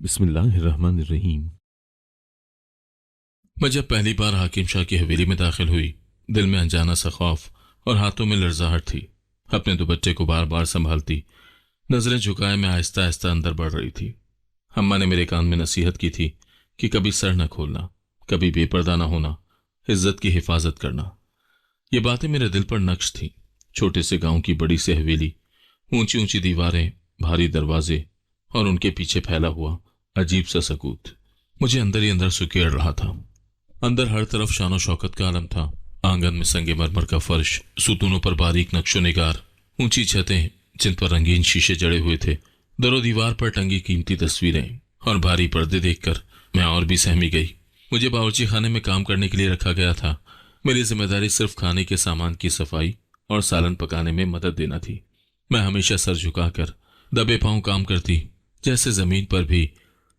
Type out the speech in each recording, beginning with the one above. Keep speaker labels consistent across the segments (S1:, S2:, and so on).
S1: بسم اللہ الرحمن الرحیم۔
S2: میں جب پہلی بار حاکم شاہ کی حویلی میں داخل ہوئی، دل میں انجانا سا خوف اور ہاتھوں میں لرزاہٹ تھی۔ اپنے دوپٹے کو بار بار سنبھالتی، نظریں جھکائے میں آہستہ آہستہ اندر بڑھ رہی تھی۔ اماں نے میرے کان میں نصیحت کی تھی کہ کبھی سر نہ کھولنا، کبھی بے پردہ نہ ہونا، عزت کی حفاظت کرنا۔ یہ باتیں میرے دل پر نقش تھیں۔ چھوٹے سے گاؤں کی بڑی سی حویلی، اونچی اونچی دیواریں، بھاری دروازے اور ان کے پیچھے پھیلا ہوا عجیب سا سکوت مجھے اندر ہی اندر سکیڑ رہا تھا۔ اندر ہر طرف شان و شوکت کا عالم تھا۔ آنگن میں سنگ مرمر کا فرش، ستونوں پر باریک نقش و نگار، اونچی چھتیں جن پر رنگین شیشے جڑے ہوئے تھے، در و دیوار پر ٹنگی قیمتی تصویریں اور بھاری پردے دیکھ کر میں اور بھی سہمی گئی۔ مجھے باورچی خانے میں کام کرنے کے لیے رکھا گیا تھا۔ میری ذمہ داری صرف کھانے کے سامان کی صفائی اور سالن پکانے میں مدد دینا تھی۔ میں ہمیشہ سر جھکا کر دبے پاؤں کام کرتی، جیسے زمین پر بھی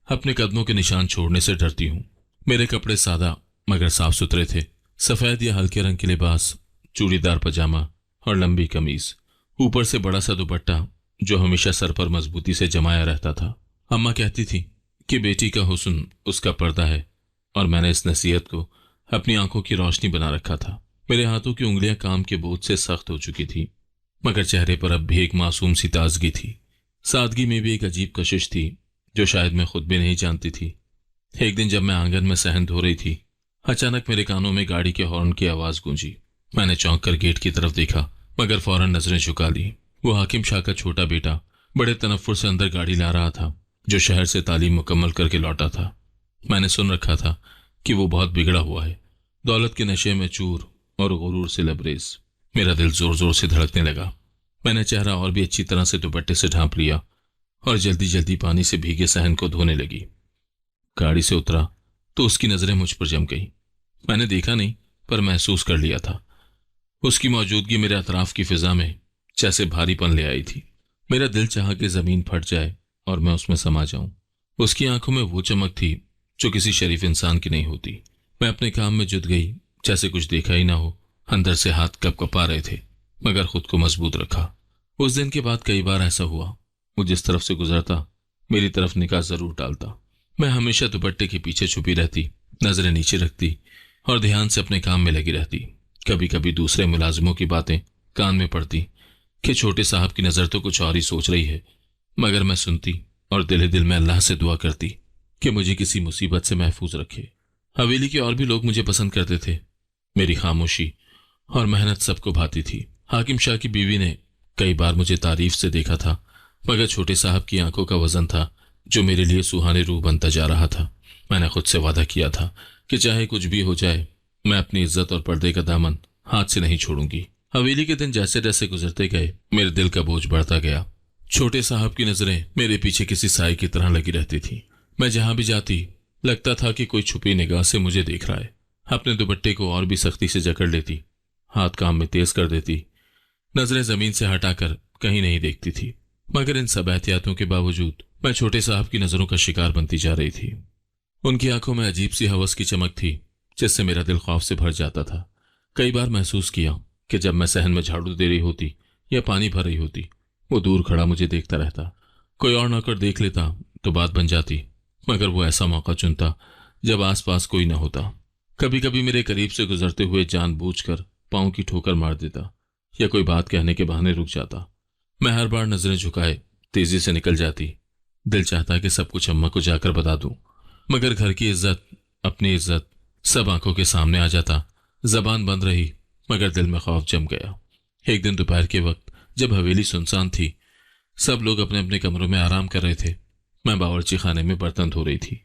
S2: اپنے قدموں کے نشان چھوڑنے سے ڈرتی ہوں۔ میرے کپڑے سادہ مگر صاف ستھرے تھے، سفید یا ہلکے رنگ کے لباس، چوڑی دار پاجامہ اور لمبی قمیض، اوپر سے بڑا سا دوپٹہ جو ہمیشہ سر پر مضبوطی سے جمایا رہتا تھا۔ اماں کہتی تھی کہ بیٹی کا حسن اس کا پردہ ہے، اور میں نے اس نصیحت کو اپنی آنکھوں کی روشنی بنا رکھا تھا۔ میرے ہاتھوں کی انگلیاں کام کے بوجھ سے سخت ہو چکی تھی، مگر چہرے پر اب بھی ایک معصوم سی تازگی تھی۔ سادگی میں بھی ایک عجیب کشش تھی جو شاید میں خود بھی نہیں جانتی تھی۔ ایک دن جب میں آنگن میں صحن دھو رہی تھی، اچانک میرے کانوں میں گاڑی کے ہارن کی آواز گونجی۔ میں نے چونک کر گیٹ کی طرف دیکھا، مگر فوراً نظریں جھکا لی۔ وہ حاکم شاہ کا چھوٹا بیٹا بڑے تنفر سے اندر گاڑی لا رہا تھا، جو شہر سے تعلیم مکمل کر کے لوٹا تھا۔ میں نے سن رکھا تھا کہ وہ بہت بگڑا ہوا ہے، دولت کے نشے میں چور اور غرور سے لبریز۔ میرا دل زور زور سے دھڑکنے لگا۔ میں نے چہرہ اور بھی اچھی طرح سے دوپٹے سے ڈھانپ لیا اور جلدی جلدی پانی سے بھیگے صحن کو دھونے لگی۔ گاڑی سے اترا تو اس کی نظریں مجھ پر جم گئیں۔ میں نے دیکھا نہیں، پر محسوس کر لیا تھا۔ اس کی موجودگی میرے اطراف کی فضا میں جیسے بھاری پن لے آئی تھی۔ میرا دل چاہا کہ زمین پھٹ جائے اور میں اس میں سما جاؤں۔ اس کی آنکھوں میں وہ چمک تھی جو کسی شریف انسان کی نہیں ہوتی۔ میں اپنے کام میں جت گئی، جیسے کچھ دیکھا ہی نہ ہو۔ اندر سے ہاتھ کپ کپا رہے تھے، مگر خود کو مضبوط رکھا۔ اس دن کے بعد کئی بار ایسا ہوا، وہ جس طرف سے گزرتا میری طرف نگاہ ضرور ڈالتا۔ میں ہمیشہ دوپٹے کے پیچھے چھپی رہتی، نظریں نیچے رکھتی اور دھیان سے اپنے کام میں لگی رہتی۔ کبھی کبھی دوسرے ملازموں کی باتیں کان میں پڑتی کہ چھوٹے صاحب کی نظر تو کچھ اور ہی سوچ رہی ہے، مگر میں سنتی اور دل ہی دل میں اللہ سے دعا کرتی کہ مجھے کسی مصیبت سے محفوظ رکھے۔ حویلی کے اور بھی لوگ مجھے پسند کرتے تھے۔ میری خاموشی اور محنت سب کو بھاتی تھی۔ حاکم شاہ کی بیوی نے کئی بار مجھے تعریف سے دیکھا تھا، مگر چھوٹے صاحب کی آنکھوں کا وزن تھا جو میرے لیے سوہانے روح بنتا جا رہا تھا۔ میں نے خود سے وعدہ کیا تھا کہ چاہے کچھ بھی ہو جائے، میں اپنی عزت اور پردے کا دامن ہاتھ سے نہیں چھوڑوں گی۔ حویلی کے دن جیسے جیسے گزرتے گئے، میرے دل کا بوجھ بڑھتا گیا۔ چھوٹے صاحب کی نظریں میرے پیچھے کسی سائے کی طرح لگی رہتی تھی۔ میں جہاں بھی جاتی لگتا تھا کہ کوئی چھپی نگاہ سے مجھے دیکھ رہا ہے۔ اپنے دوپٹے کو اور بھی سختی سے جکڑ لیتی، ہاتھ کام میں تیز کر دیتی، نظریں زمین سے ہٹا کر کہیں نہیں دیکھتی تھی۔ مگر ان سب احتیاطوں کے باوجود میں چھوٹے صاحب کی نظروں کا شکار بنتی جا رہی تھی۔ ان کی آنکھوں میں عجیب سی ہوس کی چمک تھی جس سے میرا دل خوف سے بھر جاتا تھا۔ کئی بار محسوس کیا کہ جب میں صحن میں جھاڑو دے رہی ہوتی یا پانی بھر رہی ہوتی، وہ دور کھڑا مجھے دیکھتا رہتا۔ کوئی اور نوکر دیکھ لیتا تو بات بن جاتی، مگر وہ ایسا موقع چنتا جب آس پاس کوئی نہ ہوتا۔ کبھی کبھی میرے قریب سے گزرتے ہوئے جان بوجھ کر پاؤں کی ٹھوکر مار دیتا یا کوئی بات کہنے کے بہانے رک جاتا۔ میں ہر بار نظریں جھکائے تیزی سے نکل جاتی۔ دل چاہتا کہ سب کچھ اماں کو جا کر بتا دوں، مگر گھر کی عزت، اپنی عزت سب آنکھوں کے سامنے آ جاتا۔ زبان بند رہی، مگر دل میں خوف جم گیا۔ ایک دن دوپہر کے وقت جب حویلی سنسان تھی، سب لوگ اپنے اپنے کمروں میں آرام کر رہے تھے، میں باورچی خانے میں برتن دھو رہی تھی۔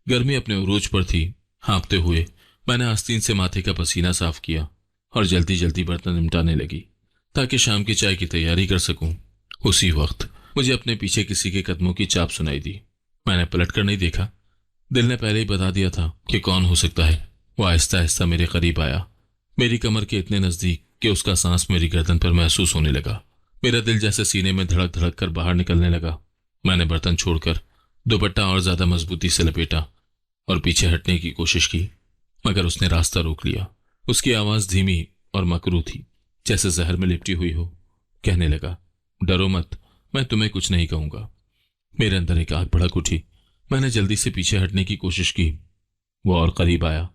S2: گرمی اپنے عروج پر تھی۔ ہانپتے ہوئے میں نے آستین سے ماتھے کا پسینہ صاف کیا اور جلدی جلدی برتن نمٹانے لگی تاکہ شام کی چائے کی تیاری کر سکوں۔ اسی وقت مجھے اپنے پیچھے کسی کے قدموں کی چاپ سنائی دی۔ میں نے پلٹ کر نہیں دیکھا، دل نے پہلے ہی بتا دیا تھا کہ کون ہو سکتا ہے۔ وہ آہستہ آہستہ میرے قریب آیا، میری کمر کے اتنے نزدیک کہ اس کا سانس میری گردن پر محسوس ہونے لگا۔ میرا دل جیسے سینے میں دھڑک دھڑک کر باہر نکلنے لگا۔ میں نے برتن چھوڑ کر دوپٹہ اور زیادہ مضبوطی سے لپیٹا اور پیچھے ہٹنے کی کوشش کی، مگر اس نے راستہ روک لیا۔ اس کی آواز دھیمی اور مکرو تھی، جیسے زہر میں لپٹی ہوئی ہو۔ کہنے لگا، ڈرو مت، میں تمہیں کچھ نہیں کہوں گا۔ میرے اندر ایک آگ بھڑک اٹھی۔ میں نے جلدی سے پیچھے ہٹنے کی کوشش کی۔ وہ اور قریب آیا۔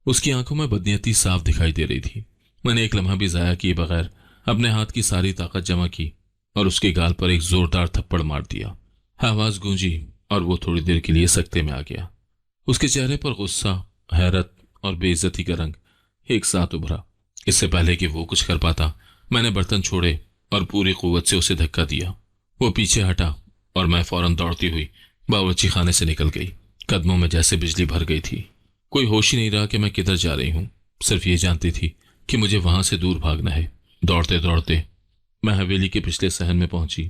S2: اس کی آنکھوں میں بدنیتی صاف دکھائی دے رہی تھی۔ میں نے ایک لمحہ بھی ضائع کیے بغیر اپنے ہاتھ کی ساری طاقت جمع کی اور اس کے گال پر ایک زوردار تھپڑ مار دیا۔ آواز گونجی اور وہ تھوڑی دیر کے لیے سکتے میں آ گیا۔ اس کے چہرے پر غصہ، حیرت اور بے عزتی کا رنگ ایک ساتھ ابھرا۔ اس سے پہلے کہ وہ کچھ کر پاتا، میں نے برتن چھوڑے اور پوری قوت سے اسے دھکا دیا۔ وہ پیچھے ہٹا اور میں فوراً دوڑتی ہوئی باورچی خانے سے نکل گئی۔ قدموں میں جیسے بجلی بھر گئی تھی۔ کوئی ہوش ہی نہیں رہا کہ میں کدھر جا رہی ہوں، صرف یہ جانتی تھی کہ مجھے وہاں سے دور بھاگنا ہے۔ دوڑتے دوڑتے میں حویلی کے پچھلے صحن میں پہنچی۔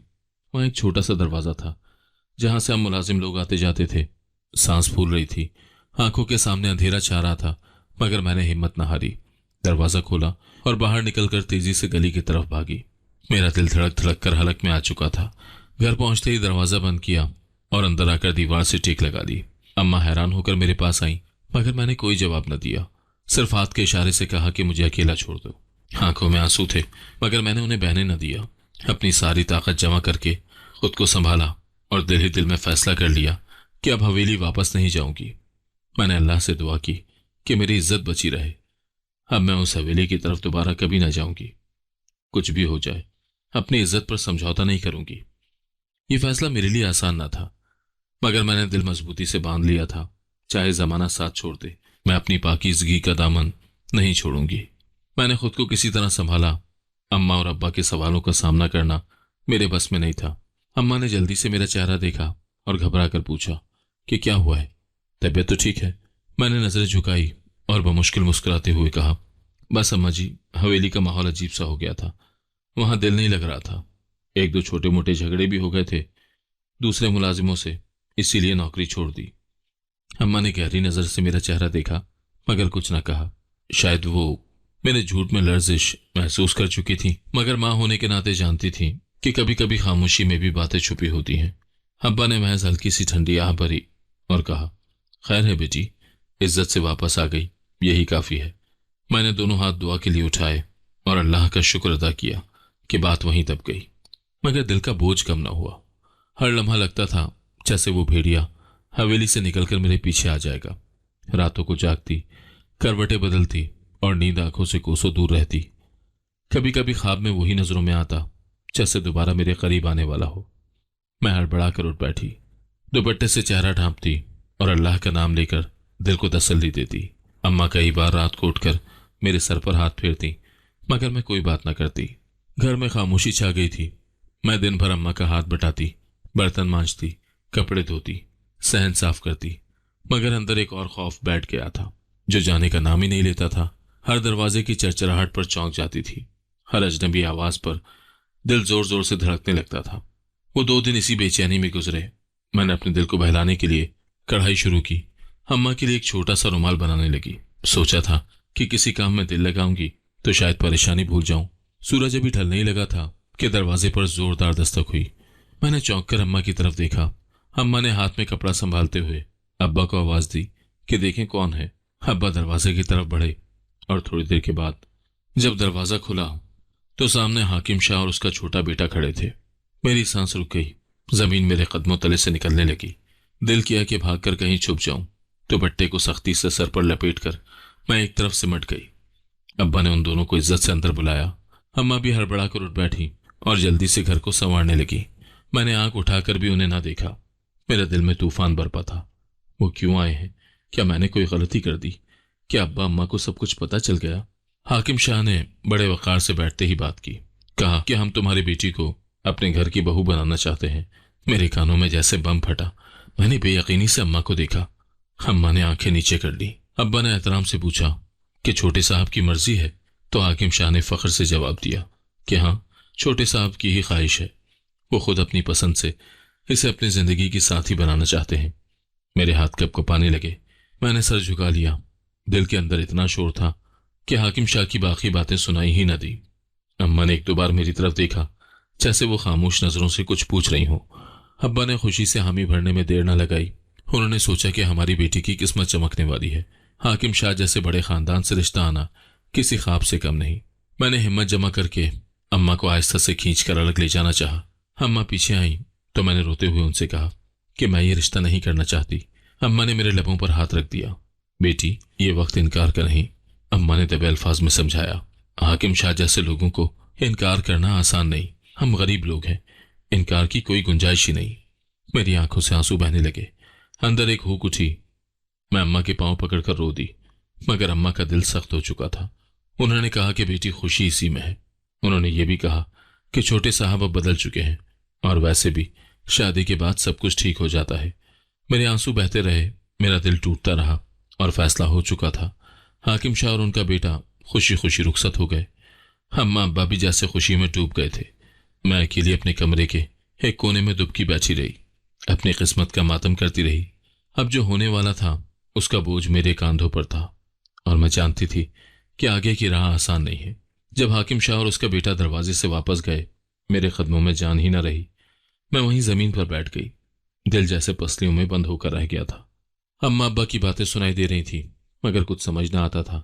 S2: وہاں ایک چھوٹا سا دروازہ تھا جہاں سے ہم ملازم لوگ آتے جاتے تھے۔ سانس پھول رہی تھی، آنکھوں کے سامنے اندھیرا چھا رہا تھا، مگر میں نے ہمت نہ ہاری۔ دروازہ کھولا اور باہر نکل کر تیزی سے گلی کی طرف بھاگی۔ میرا دل دھڑک دھڑک کر حلق میں آ چکا تھا۔ گھر پہنچتے ہی دروازہ بند کیا اور اندر آ کر دیوار سے ٹیک لگا لی۔ اماں حیران ہو کر میرے پاس آئیں، مگر میں نے کوئی جواب نہ دیا، صرف ہاتھ کے اشارے سے کہا کہ مجھے اکیلا چھوڑ دو۔ آنکھوں میں آنسو تھے، مگر میں نے انہیں بہنے نہ دیا۔ اپنی ساری طاقت جمع کر کے خود کو سنبھالا اور دل ہی دل میں فیصلہ کر لیا کہ اب حویلی واپس نہیں جاؤں گی۔ میں نے اللہ سے دعا کی کہ میری عزت بچی رہے۔ اب میں اس حویلی کی طرف دوبارہ کبھی نہ جاؤں گی۔ کچھ بھی ہو جائے، اپنی عزت پر سمجھوتا نہیں کروں گی۔ یہ فیصلہ میرے لیے آسان نہ تھا، مگر میں نے دل مضبوطی سے باندھ لیا تھا۔ چاہے زمانہ ساتھ چھوڑ دے، میں اپنی پاکیزگی کا دامن نہیں چھوڑوں گی۔ میں نے خود کو کسی طرح سنبھالا۔ اماں اور ابا کے سوالوں کا سامنا کرنا میرے بس میں نہیں تھا۔ اماں نے جلدی سے میرا چہرہ دیکھا اور گھبرا کر پوچھا کہ کیا ہوا ہے؟ طبیعت تو ٹھیک ہے؟ میں نے نظریں جھکائی اور بمشکل مسکراتے ہوئے کہا، بس اماں جی، حویلی کا ماحول عجیب سا ہو گیا تھا، وہاں دل نہیں لگ رہا تھا۔ ایک دو چھوٹے موٹے جھگڑے بھی ہو گئے تھے دوسرے ملازموں سے، اسی لیے نوکری چھوڑ دی۔ اماں نے گہری نظر سے میرا چہرہ دیکھا مگر کچھ نہ کہا۔ شاید وہ میرے جھوٹ میں لرزش محسوس کر چکی تھی، مگر ماں ہونے کے ناطے جانتی تھی کہ کبھی کبھی خاموشی میں بھی باتیں چھپی ہوتی ہیں۔ ابا نے محض ہلکی سی ٹھنڈی آہ بھری اور کہا، خیر ہے بیٹی، عزت سے واپس آ گئی، یہی کافی ہے۔ میں نے دونوں ہاتھ دعا کے لیے اٹھائے اور اللہ کا شکر ادا کیا کہ بات وہیں دب گئی، مگر دل کا بوجھ کم نہ ہوا۔ ہر لمحہ لگتا تھا جیسے وہ بھیڑیا حویلی سے نکل کر میرے پیچھے آ جائے گا۔ راتوں کو جاگتی، کروٹیں بدلتی اور نیند آنکھوں سے کوسوں دور رہتی۔ کبھی کبھی خواب میں وہی نظروں میں آتا جیسے دوبارہ میرے قریب آنے والا ہو۔ میں ہڑبڑا کر اٹھ بیٹھی، دوپٹے سے چہرہ ڈھانپتی اور اللہ کا نام لے کر دل کو تسلی دیتی۔ اماں کئی بار رات کو اٹھ کر میرے سر پر ہاتھ پھیرتی، مگر میں کوئی بات نہ کرتی۔ گھر میں خاموشی چھا گئی تھی۔ میں دن بھر اماں کا ہاتھ بٹاتی، برتن مانجتی، کپڑے دھوتی، صحن صاف کرتی، مگر اندر ایک اور خوف بیٹھ گیا تھا جو جانے کا نام ہی نہیں لیتا تھا۔ ہر دروازے کی چرچراہٹ پر چونک جاتی تھی، ہر اجنبی آواز پر دل زور زور سے دھڑکنے لگتا تھا۔ وہ 2 دن اسی بے چینی میں گزرے۔ میں نے اپنے دل کو بہلانے کے لیے کڑھائی شروع کی، اماں کے لیے ایک چھوٹا سا رومال بنانے لگی۔ سوچا تھا کہ کسی کام میں دل لگاؤں گی تو شاید پریشانی بھول جاؤں۔ سورج ابھی ڈھلنے ہی لگا تھا کہ دروازے پر زوردار دستک ہوئی۔ میں نے چونک کر اماں کی طرف دیکھا۔ اماں نے ہاتھ میں کپڑا سنبھالتے ہوئے ابا کو آواز دی کہ دیکھیں کون ہے۔ ابا دروازے کی طرف بڑھے اور تھوڑی دیر کے بعد جب دروازہ کھلا تو سامنے حاکم شاہ اور اس کا چھوٹا بیٹا کھڑے تھے۔ میری سانس رک گئی، زمین میرے قدموں تلے سے نکلنے لگی۔ دل کیا کہ بھاگ کر کہیں چھپ جاؤں، تو بٹے کو سختی سے سر پر لپیٹ کر میں ایک طرف سمٹ گئی۔ ابا نے ان دونوں کو عزت سے اندر بلایا۔ اماں بھی ہڑبڑا کر اٹھ بیٹھی اور جلدی سے گھر کو سنوارنے لگی۔ میں نے آنکھ اٹھا کر بھی انہیں نہ دیکھا۔ میرے دل میں طوفان برپا تھا۔ وہ کیوں آئے ہیں؟ کیا میں نے کوئی غلطی کر دی؟ کیا ابا اماں کو سب کچھ پتہ چل گیا؟ حاکم شاہ نے بڑے وقار سے بیٹھتے ہی بات کی، کہا کہ ہم تمہاری بیٹی کو اپنے گھر کی بہو بنانا چاہتے ہیں۔ میرے کانوں میں جیسے بم پھٹا۔ میں نے بے یقینی سے اماں کو دیکھا۔ اماں نے آنکھیں نیچے کر لی۔ ابا نے احترام سے پوچھا کہ چھوٹے صاحب کی مرضی ہے؟ تو حاکم شاہ نے فخر سے جواب دیا کہ ہاں، چھوٹے صاحب کی ہی خواہش ہے۔ وہ خود اپنی پسند سے اسے اپنی زندگی کی ساتھی بنانا چاہتے ہیں۔ میرے ہاتھ کپ کپانے لگے۔ میں نے سر جھکا لیا۔ دل کے اندر اتنا شور تھا کہ حاکم شاہ کی باقی باتیں سنائی ہی نہ دی۔ اماں نے 1-2 بار میری طرف دیکھا جیسے وہ خاموش نظروں سے کچھ پوچھ رہی ہوں۔ ابا نے خوشی سے حامی بھرنے میں دیر نہ لگائی۔ انہوں نے سوچا کہ ہماری بیٹی کی قسمت چمکنے والی ہے۔ حاکم شاہ جیسے بڑے خاندان سے رشتہ آنا کسی خواب سے کم نہیں۔ میں نے ہمت جمع کر کے اماں کو آہستہ سے کھینچ کر الگ لے جانا چاہا۔ اماں پیچھے آئیں تو میں نے روتے ہوئے ان سے کہا کہ میں یہ رشتہ نہیں کرنا چاہتی۔ اماں نے میرے لبوں پر ہاتھ رکھ دیا۔ بیٹی، یہ وقت انکار کا نہیں، اماں نے دبے الفاظ میں سمجھایا۔ حاکم شاہ جیسے لوگوں کو انکار کرنا آسان نہیں، ہم غریب لوگ ہیں، انکار کی کوئی گنجائش ہی نہیں۔ میری آنکھوں سے آنسو بہنے لگے، اندر ایک ہوک اٹھی۔ میں اماں کے پاؤں پکڑ کر رو دی، مگر اماں کا دل سخت ہو چکا تھا۔ انہوں نے کہا کہ بیٹی، خوشی اسی میں ہے۔ انہوں نے یہ بھی کہا کہ چھوٹے صاحب اب بدل چکے ہیں، اور ویسے بھی شادی کے بعد سب کچھ ٹھیک ہو جاتا ہے۔ میرے آنسو بہتے رہے، میرا دل ٹوٹتا رہا، اور فیصلہ ہو چکا تھا۔ حاکم شاہ اور ان کا بیٹا خوشی خوشی رخصت ہو گئے۔ اماں ابا بھی جیسے خوشی میں ڈوب گئے تھے۔ میں اکیلی اپنے کمرے کے ایک کونے میں دبکی بیٹھی رہی، اپنی قسمت کا ماتم کرتی رہی۔ اب جو ہونے والا تھا اس کا بوجھ میرے کاندھوں پر تھا، اور میں جانتی تھی کہ آگے کی راہ آسان نہیں ہے۔ جب حاکم شاہ اور اس کا بیٹا دروازے سے واپس گئے، میرے قدموں میں جان ہی نہ رہی۔ میں وہیں زمین پر بیٹھ گئی، دل جیسے پسلیوں میں بند ہو کر رہ گیا تھا۔ اماں ابا کی باتیں سنائی دے رہی تھی، مگر کچھ سمجھ نہ آتا تھا۔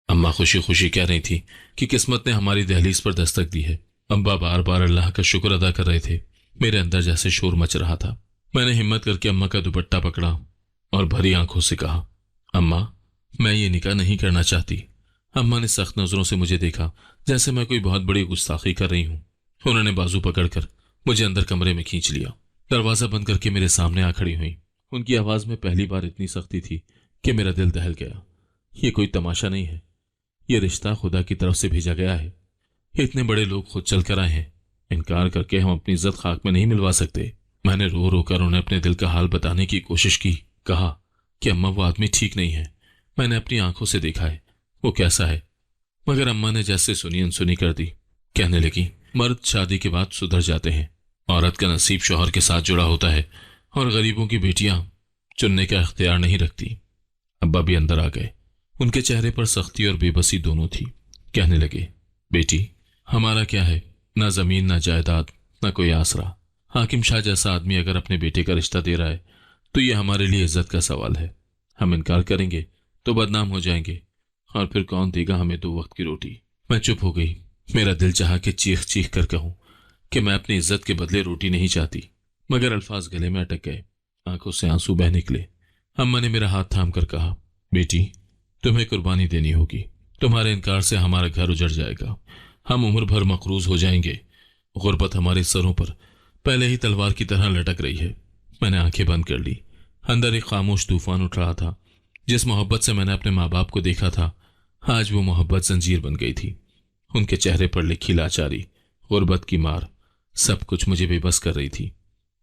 S2: اماں خوشی خوشی کہہ رہی تھی کہ قسمت نے ہماری دہلیز پر دستک دی ہے۔ ابا بار بار اللہ کا شکر ادا کر رہے تھے۔ میرے اندر جیسے شور مچ رہا تھا۔ میں نے ہمت کر کے اماں کا دوپٹہ پکڑا اور بھری آنکھوں سے کہا، اماں، میں یہ نکاح نہیں کرنا چاہتی۔ اماں نے سخت نظروں سے مجھے دیکھا، جیسے میں کوئی بہت بڑی گستاخی کر رہی ہوں۔ انہوں نے بازو پکڑ کر مجھے اندر کمرے میں کھینچ لیا، دروازہ بند کر کے میرے سامنے آ کھڑی ہوئی۔ ان کی آواز میں پہلی بار اتنی سختی تھی کہ میرا دل دہل گیا۔ یہ کوئی تماشا نہیں ہے، یہ رشتہ خدا کی طرف سے بھیجا گیا ہے۔ اتنے بڑے لوگ خود چل کر آئے ہیں، انکار کر کے ہم اپنی عزت خاک میں نہیں ملوا سکتے۔ میں نے رو رو کر انہیں اپنے دل کا حال بتانے کی کوشش کی، کہا کہ اماں وہ آدمی ٹھیک نہیں ہے، میں نے اپنی آنکھوں سے دیکھا ہے، وہ کیسا ہے۔ مگر اماں نے جیسے سنی انسنی کر دی، کہنے لگی، مرد شادی کے بعد سدھر جاتے ہیں، عورت کا نصیب شوہر کے ساتھ جڑا ہوتا ہے، اور غریبوں کی بیٹیاں چننے کا اختیار نہیں رکھتی۔ ابا بھی اندر آ گئے، ان کے چہرے پر سختی اور بے بسی دونوں تھی۔ کہنے لگے، بیٹی، ہمارا کیا ہے، نہ زمین، نہ جائیداد، نہ کوئی آسرا۔ حاکم شاہ جیسا آدمی اگر اپنے بیٹے کا رشتہ دے رہا ہے تو یہ ہمارے لیے عزت کا سوال ہے۔ ہم انکار کریں گے تو بدنام ہو جائیں گے، اور پھر کون دے گا ہمیں 2 وقت کی روٹی۔ میں چپ ہو گئی، میرا دل چاہا کہ چیخ چیخ کر کہوں کہ میں اپنی عزت کے بدلے روٹی نہیں چاہتی، مگر الفاظ گلے میں اٹک گئے، آنکھوں سے آنسو بہ نکلے۔ اماں نے میرا ہاتھ تھام کر کہا، بیٹی، تمہیں قربانی دینی ہوگی، تمہارے انکار سے ہمارا گھر اجڑ جائے گا، ہم عمر بھر مقروض ہو جائیں گے، غربت ہمارے سروں پر پہلے ہی تلوار کی طرح لٹک رہی ہے۔ میں نے آنکھیں بند کر لی، اندر ایک خاموش طوفان اٹھ رہا تھا۔ جس محبت سے میں نے اپنے ماں باپ کو دیکھا تھا، آج وہ محبت زنجیر بن گئی تھی۔ ان کے چہرے پر لکھی لاچاری، غربت کی مار، سب کچھ مجھے بے بس کر رہی تھی۔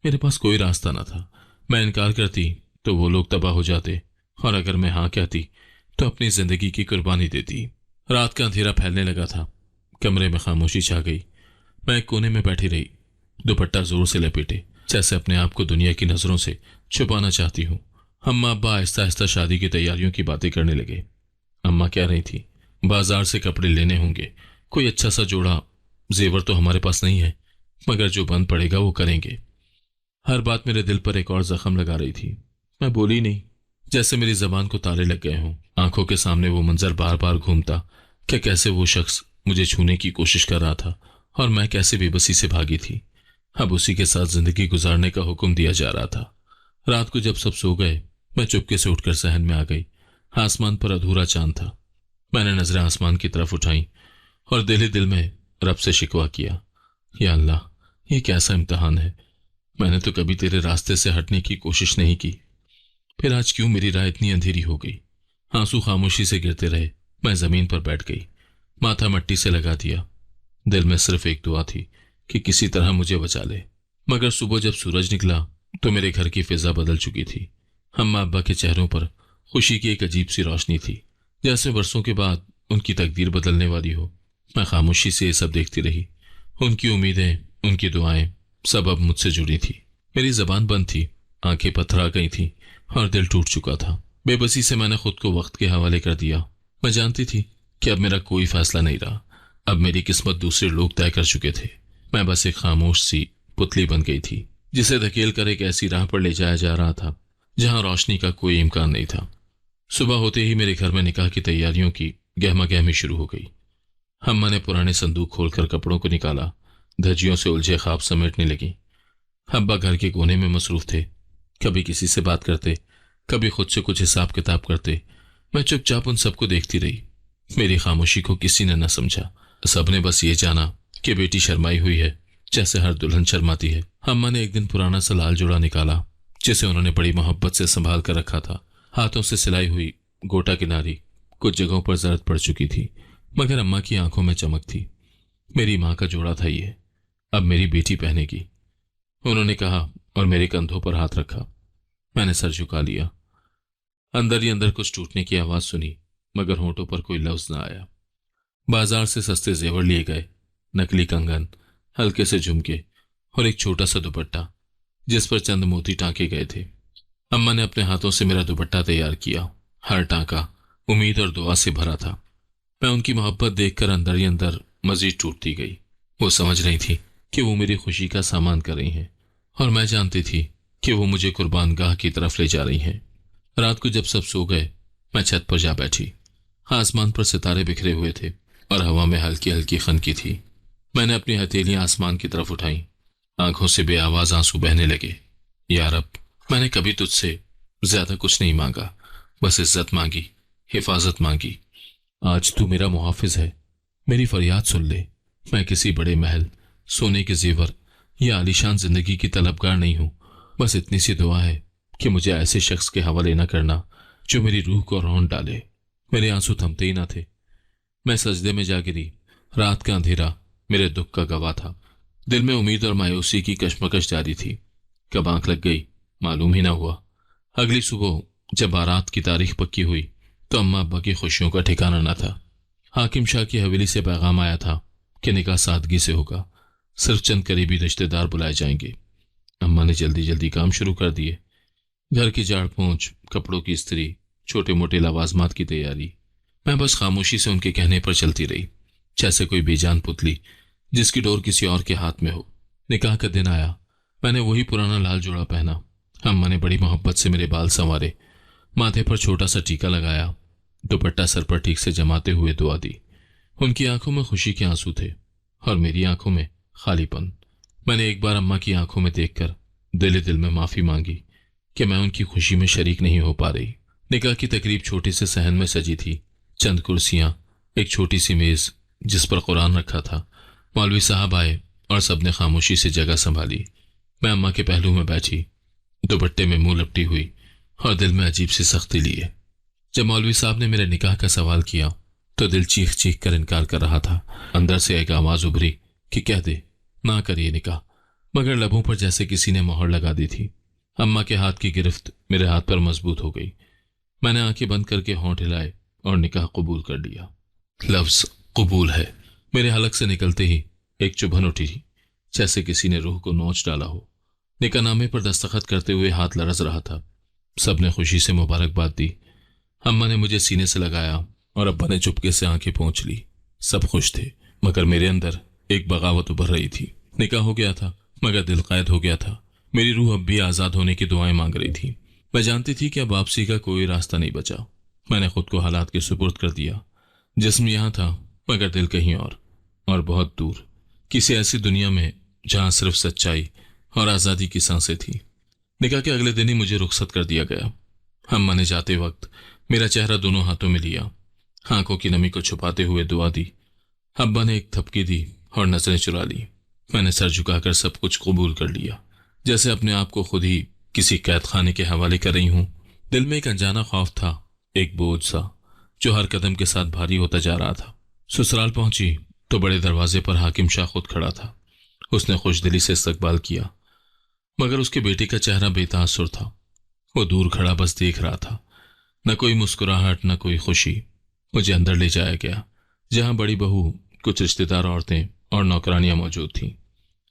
S2: میرے پاس کوئی راستہ نہ تھا، میں انکار کرتی تو وہ لوگ تباہ ہو جاتے، اور اگر میں ہاں کہتی تو اپنی زندگی کی قربانی دیتی۔ رات کا اندھیرا پھیلنے لگا تھا، کمرے میں خاموشی چھا گئی۔ میں ایک کونے میں بیٹھی رہی، دوپٹہ زور سے لپیٹے، جیسے اپنے آپ کو دنیا کی نظروں سے چھپانا چاہتی ہوں۔ اماں ابا آہستہ آہستہ شادی کی تیاریوں کی باتیں کرنے لگے۔ اماں کہہ رہی تھی، بازار سے کپڑے لینے ہوں گے، کوئی اچھا سا جوڑا زیور تو ہمارے پاس نہیں ہے، مگر جو بند پڑے گا وہ کریں گے۔ ہر بات میرے دل پر ایک اور زخم لگا رہی تھی۔ میں بولی نہیں، جیسے میری زبان کو تالے لگ گئے ہوں۔ آنکھوں کے سامنے وہ منظر بار بار گھومتا کہ کیسے وہ شخص مجھے چھونے کی کوشش کر رہا تھا، اور میں کیسے بے بسی سے بھاگی تھی۔ اب اسی کے ساتھ زندگی گزارنے کا حکم دیا جا رہا تھا۔ رات کو جب سب سو گئے، میں چپکے سے اٹھ کر صحن میں آ گئی۔ آسمان پر ادھورا چاند تھا۔ میں نے نظریں آسمان کی طرف اٹھائیں اور دل ہی دل میں رب سے شکوہ کیا، یا اللہ، یہ کیسا امتحان ہے، میں نے تو کبھی تیرے راستے سے ہٹنے کی کوشش نہیں کی، پھر آج کیوں میری راہ اتنی اندھیری ہو گئی۔ آنسو خاموشی سے گرتے رہے۔ میں زمین پر بیٹھ گئی، ماتھا مٹی سے لگا دیا۔ دل میں صرف ایک دعا تھی کہ کسی طرح مجھے بچا لے۔ مگر صبح جب سورج نکلا تو میرے گھر کی فضا بدل چکی تھی۔ اماں ابا کے چہروں پر خوشی کی ایک عجیب سی روشنی تھی، جیسے برسوں کے بعد ان کی تقدیر بدلنے والی ہو۔ میں خاموشی سے یہ سب دیکھتی رہی۔ ان کی امیدیں، ان کی دعائیں، سب اب مجھ سے جڑی تھی۔ میری زبان بند تھی، آنکھیں پتھرا گئی تھیں، اور دل ٹوٹ چکا تھا۔ بے بسی سے میں نے خود کو وقت کے حوالے کر دیا۔ میں جانتی تھی کہ اب میرا کوئی فیصلہ نہیں رہا، اب میری قسمت دوسرے لوگ طے کر چکے تھے۔ میں بس ایک خاموش سی پتلی بن گئی تھی، جسے دھکیل کر ایک ایسی راہ پر لے جایا جا رہا تھا جہاں روشنی کا کوئی امکان نہیں تھا۔ صبح ہوتے ہی میرے گھر میں نکاح کی تیاریوں کی گہما گہمی شروع ہو گئی۔ اماں نے پرانے صندوق کھول کر کپڑوں کو نکالا، دھجیوں سے الجھے خواب سمیٹنے لگی۔ ابا گھر کے کونے میں مصروف تھے، کبھی کسی سے بات کرتے، کبھی خود سے کچھ حساب کتاب کرتے۔ میں چپ چاپ ان سب کو دیکھتی رہی۔ میری خاموشی کو کسی نے نہ سمجھا، سب نے بس یہ جانا کہ بیٹی شرمائی ہوئی ہے، جیسے ہر دلہن شرماتی ہے۔ اماں نے ایک دن پرانا سا لال جوڑا نکالا جسے انہوں نے بڑی محبت سے سنبھال کر رکھا تھا۔ ہاتھوں سے سلائی ہوئی گوٹا کناری کچھ جگہوں پر زرد پڑ چکی تھی، مگر اماں کی آنکھوں میں چمک تھی۔ میری ماں کا جوڑا تھا یہ، اب میری بیٹی پہنے گی، انہوں نے کہا اور میرے کندھوں پر ہاتھ رکھا۔ میں نے سر جھکا لیا۔ اندر ہی اندر کچھ ٹوٹنے کی آواز سنی، مگر ہونٹوں پر کوئی لفظ نہ آیا۔ بازار سے سستے زیور لیے گئے، نکلی کنگن، ہلکے سے جھمکے اور ایک چھوٹا سا دوپٹہ جس پر چند موتی ٹانکے گئے تھے۔ اماں نے اپنے ہاتھوں سے میرا دوپٹہ تیار کیا، ہر ٹانکا امید اور دعا سے بھرا تھا۔ میں ان کی محبت دیکھ کر اندر ہی اندر مزید ٹوٹتی گئی۔ وہ سمجھ رہی تھی کہ وہ میری خوشی کا سامان کر رہی ہیں، اور میں جانتی تھی کہ وہ مجھے قربان گاہ کی طرف لے جا رہی ہیں۔ رات کو جب سب سو گئے، میں چھت پر جا بیٹھی۔ آسمان پر ستارے بکھرے ہوئے تھے اور ہوا میں ہلکی ہلکی خنکی تھی۔ میں نے اپنی ہتھیلیاں آسمان کی طرف اٹھائیں، آنکھوں سے بے آواز آنسو بہنے لگے۔ یا رب، میں نے کبھی تجھ سے زیادہ کچھ نہیں مانگا، بس عزت مانگی، حفاظت مانگی۔ آج تو میرا محافظ ہے، میری فریاد سن لے۔ میں کسی بڑے محل، سونے کے زیور یا عالیشان زندگی کی طلبگار نہیں ہوں، بس اتنی سی دعا ہے کہ مجھے ایسے شخص کے حوالے نہ کرنا جو میری روح کو رونق ڈالے۔ میرے آنسو تھمتے ہی نہ تھے۔ میں سجدے میں جا گری۔ رات کا اندھیرا میرے دکھ کا گواہ تھا۔ دل میں امید اور مایوسی کی کشمکش جاری تھی۔ کب آنکھ لگ گئی معلوم ہی نہ ہوا۔ اگلی صبح جب بارات کی تاریخ پکی ہوئی تو اماں ابا کی خوشیوں کا ٹھکانہ نہ تھا۔ حاکم شاہ کی حویلی سے پیغام آیا تھا کہ نکاح سادگی سے ہوگا، صرف چند قریبی رشتہ دار بلائے جائیں گے۔ اماں نے جلدی جلدی کام شروع کر دیے، گھر کی جھاڑ پونچھ، کپڑوں کی استری، چھوٹے موٹے لوازمات کی تیاری۔ میں بس خاموشی سے ان کے کہنے پر چلتی رہی، جیسے کوئی بے جان پتلی جس کی ڈور کسی اور کے ہاتھ میں ہو۔ نکاح کا دن آیا، میں نے وہی پرانا لال جوڑا پہنا۔ اماں نے بڑی محبت سے میرے بال سنوارے، ماتھے پر چھوٹا سا ٹیکا لگایا، دوپٹہ سر پر ٹھیک سے جماتے ہوئے دعا دی۔ ان کی آنکھوں میں خوشی کے آنسو تھے اور میری آنکھوں میں خالی پن۔ میں نے ایک بار اماں کی آنکھوں میں دیکھ کر دل میں معافی مانگی کہ میں ان کی خوشی میں شریک نہیں ہو پا رہی۔ نکاح کی تقریب چھوٹے سے صحن میں سجی تھی، چند کرسیاں، ایک چھوٹی سی میز جس پر قرآن رکھا تھا۔ مولوی صاحب آئے اور سب نے خاموشی سے جگہ سنبھالی۔ میں اماں کے پہلو میں بیٹھی، دوپٹے میں منہ لپٹی ہوئی اور دل میں عجیب سی سختی لیے۔ جب مولوی صاحب نے میرے نکاح کا سوال کیا تو دل چیخ چیخ کر انکار کر رہا تھا۔ اندر سے ایک آواز ابھری کہ کہہ دے، نہ کریے نکاح، مگر لبوں پر جیسے کسی نے مہر لگا دی تھی۔ اماں کے ہاتھ کی گرفت میرے ہاتھ پر مضبوط ہو گئی۔ میں نے آنکھیں بند کر کے ہونٹ ہلائے اور نکاح قبول کر لیا۔ لفظ قبول ہے میرے حلق سے نکلتے ہی ایک چبھن اٹھی، جیسے کسی نے روح کو نوچ ڈالا ہو۔ نکاح نامے پر دستخط کرتے ہوئے ہاتھ لرز رہا تھا۔ سب نے خوشی سے مبارکباد دی۔ اماں نے مجھے سینے سے لگایا اور ابا نے چپکے سے آنکھیں پونچھ لی۔ سب خوش تھے، مگر میرے اندر ایک بغاوت ابھر رہی تھی۔ نکاح ہو گیا تھا مگر دل قید ہو گیا تھا۔ میری روح اب بھی آزاد ہونے کی دعائیں مانگ رہی تھی۔ میں جانتی تھی کہ اب واپسی کا کوئی راستہ نہیں بچا۔ میں نے خود کو حالات کے سپرد کر دیا۔ جسم یہاں تھا مگر دل کہیں اور بہت دور، کسی ایسی دنیا میں جہاں صرف سچائی اور آزادی کی سانسیں تھیں۔ نکاح کے اگلے دن ہی مجھے رخصت کر دیا گیا۔ اماں نے جاتے وقت میرا چہرہ دونوں ہاتھوں میں لیا، آنکھوں کی نمی کو چھپاتے ہوئے دعا دی۔ ابا نے ایک تھپکی دی اور نظریں چرا لی۔ میں نے سر جھکا کر سب کچھ قبول کر لیا، جیسے اپنے آپ کو خود ہی کسی قید خانے کے حوالے کر رہی ہوں۔ دل میں ایک انجانا خوف تھا، ایک بوجھ سا جو ہر قدم کے ساتھ بھاری ہوتا جا رہا تھا۔ سسرال پہنچی تو بڑے دروازے پر حاکم شاہ خود کھڑا تھا۔ اس نے خوش دلی سے استقبال کیا، مگر اس کے بیٹے کا چہرہ بے تاثر تھا۔ وہ دور کھڑا بس دیکھ رہا تھا، نہ کوئی مسکراہٹ نہ کوئی خوشی۔ مجھے اندر لے جایا گیا، جہاں بڑی بہو، کچھ رشتہ دار عورتیں اور نوکرانیاں موجود تھیں۔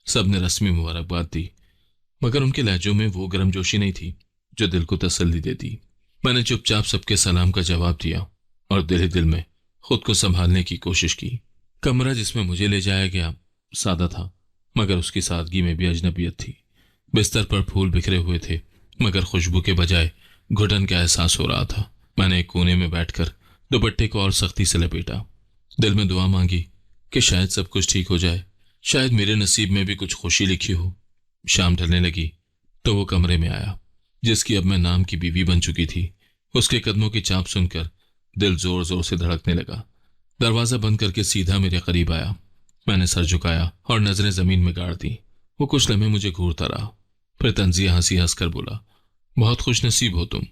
S2: سب نے رسمی مبارکباد دی، مگر ان کے لہجوں میں وہ گرم جوشی نہیں تھی جو دل کو تسلی دیتی۔ میں نے چپ چاپ سب کے سلام کا جواب دیا اور دل ہی دل میں خود کو سنبھالنے کی کوشش کی۔ کمرہ جس میں مجھے لے جایا گیا سادہ تھا، مگر اس کی سادگی میں بھی اجنبیت تھی۔ بستر پر پھول بکھرے ہوئے تھے، مگر خوشبو کے بجائے گھٹن کا احساس ہو رہا تھا۔ میں نے ایک کونے میں بیٹھ کر دوپٹے کو اور سختی سے لپیٹا، دل میں دعا مانگی کہ شاید سب کچھ ٹھیک ہو جائے، شاید میرے نصیب میں بھی کچھ خوشی لکھی ہو۔ شام ڈھلنے لگی تو وہ کمرے میں آیا۔ جس کی اب میں نام کی بیوی بن چکی تھی، اس کے قدموں کی چاپ سن کر دل زور زور سے دھڑکنے لگا۔ دروازہ بند کر کے سیدھا میرے قریب آیا۔ میں نے سر جھکایا اور نظریں زمین میں گاڑ دیں۔ وہ کچھ لمحے مجھے گھورتا رہا، پھر طنزیہ ہنسی ہنس کر بولا، بہت خوش نصیب ہو تم،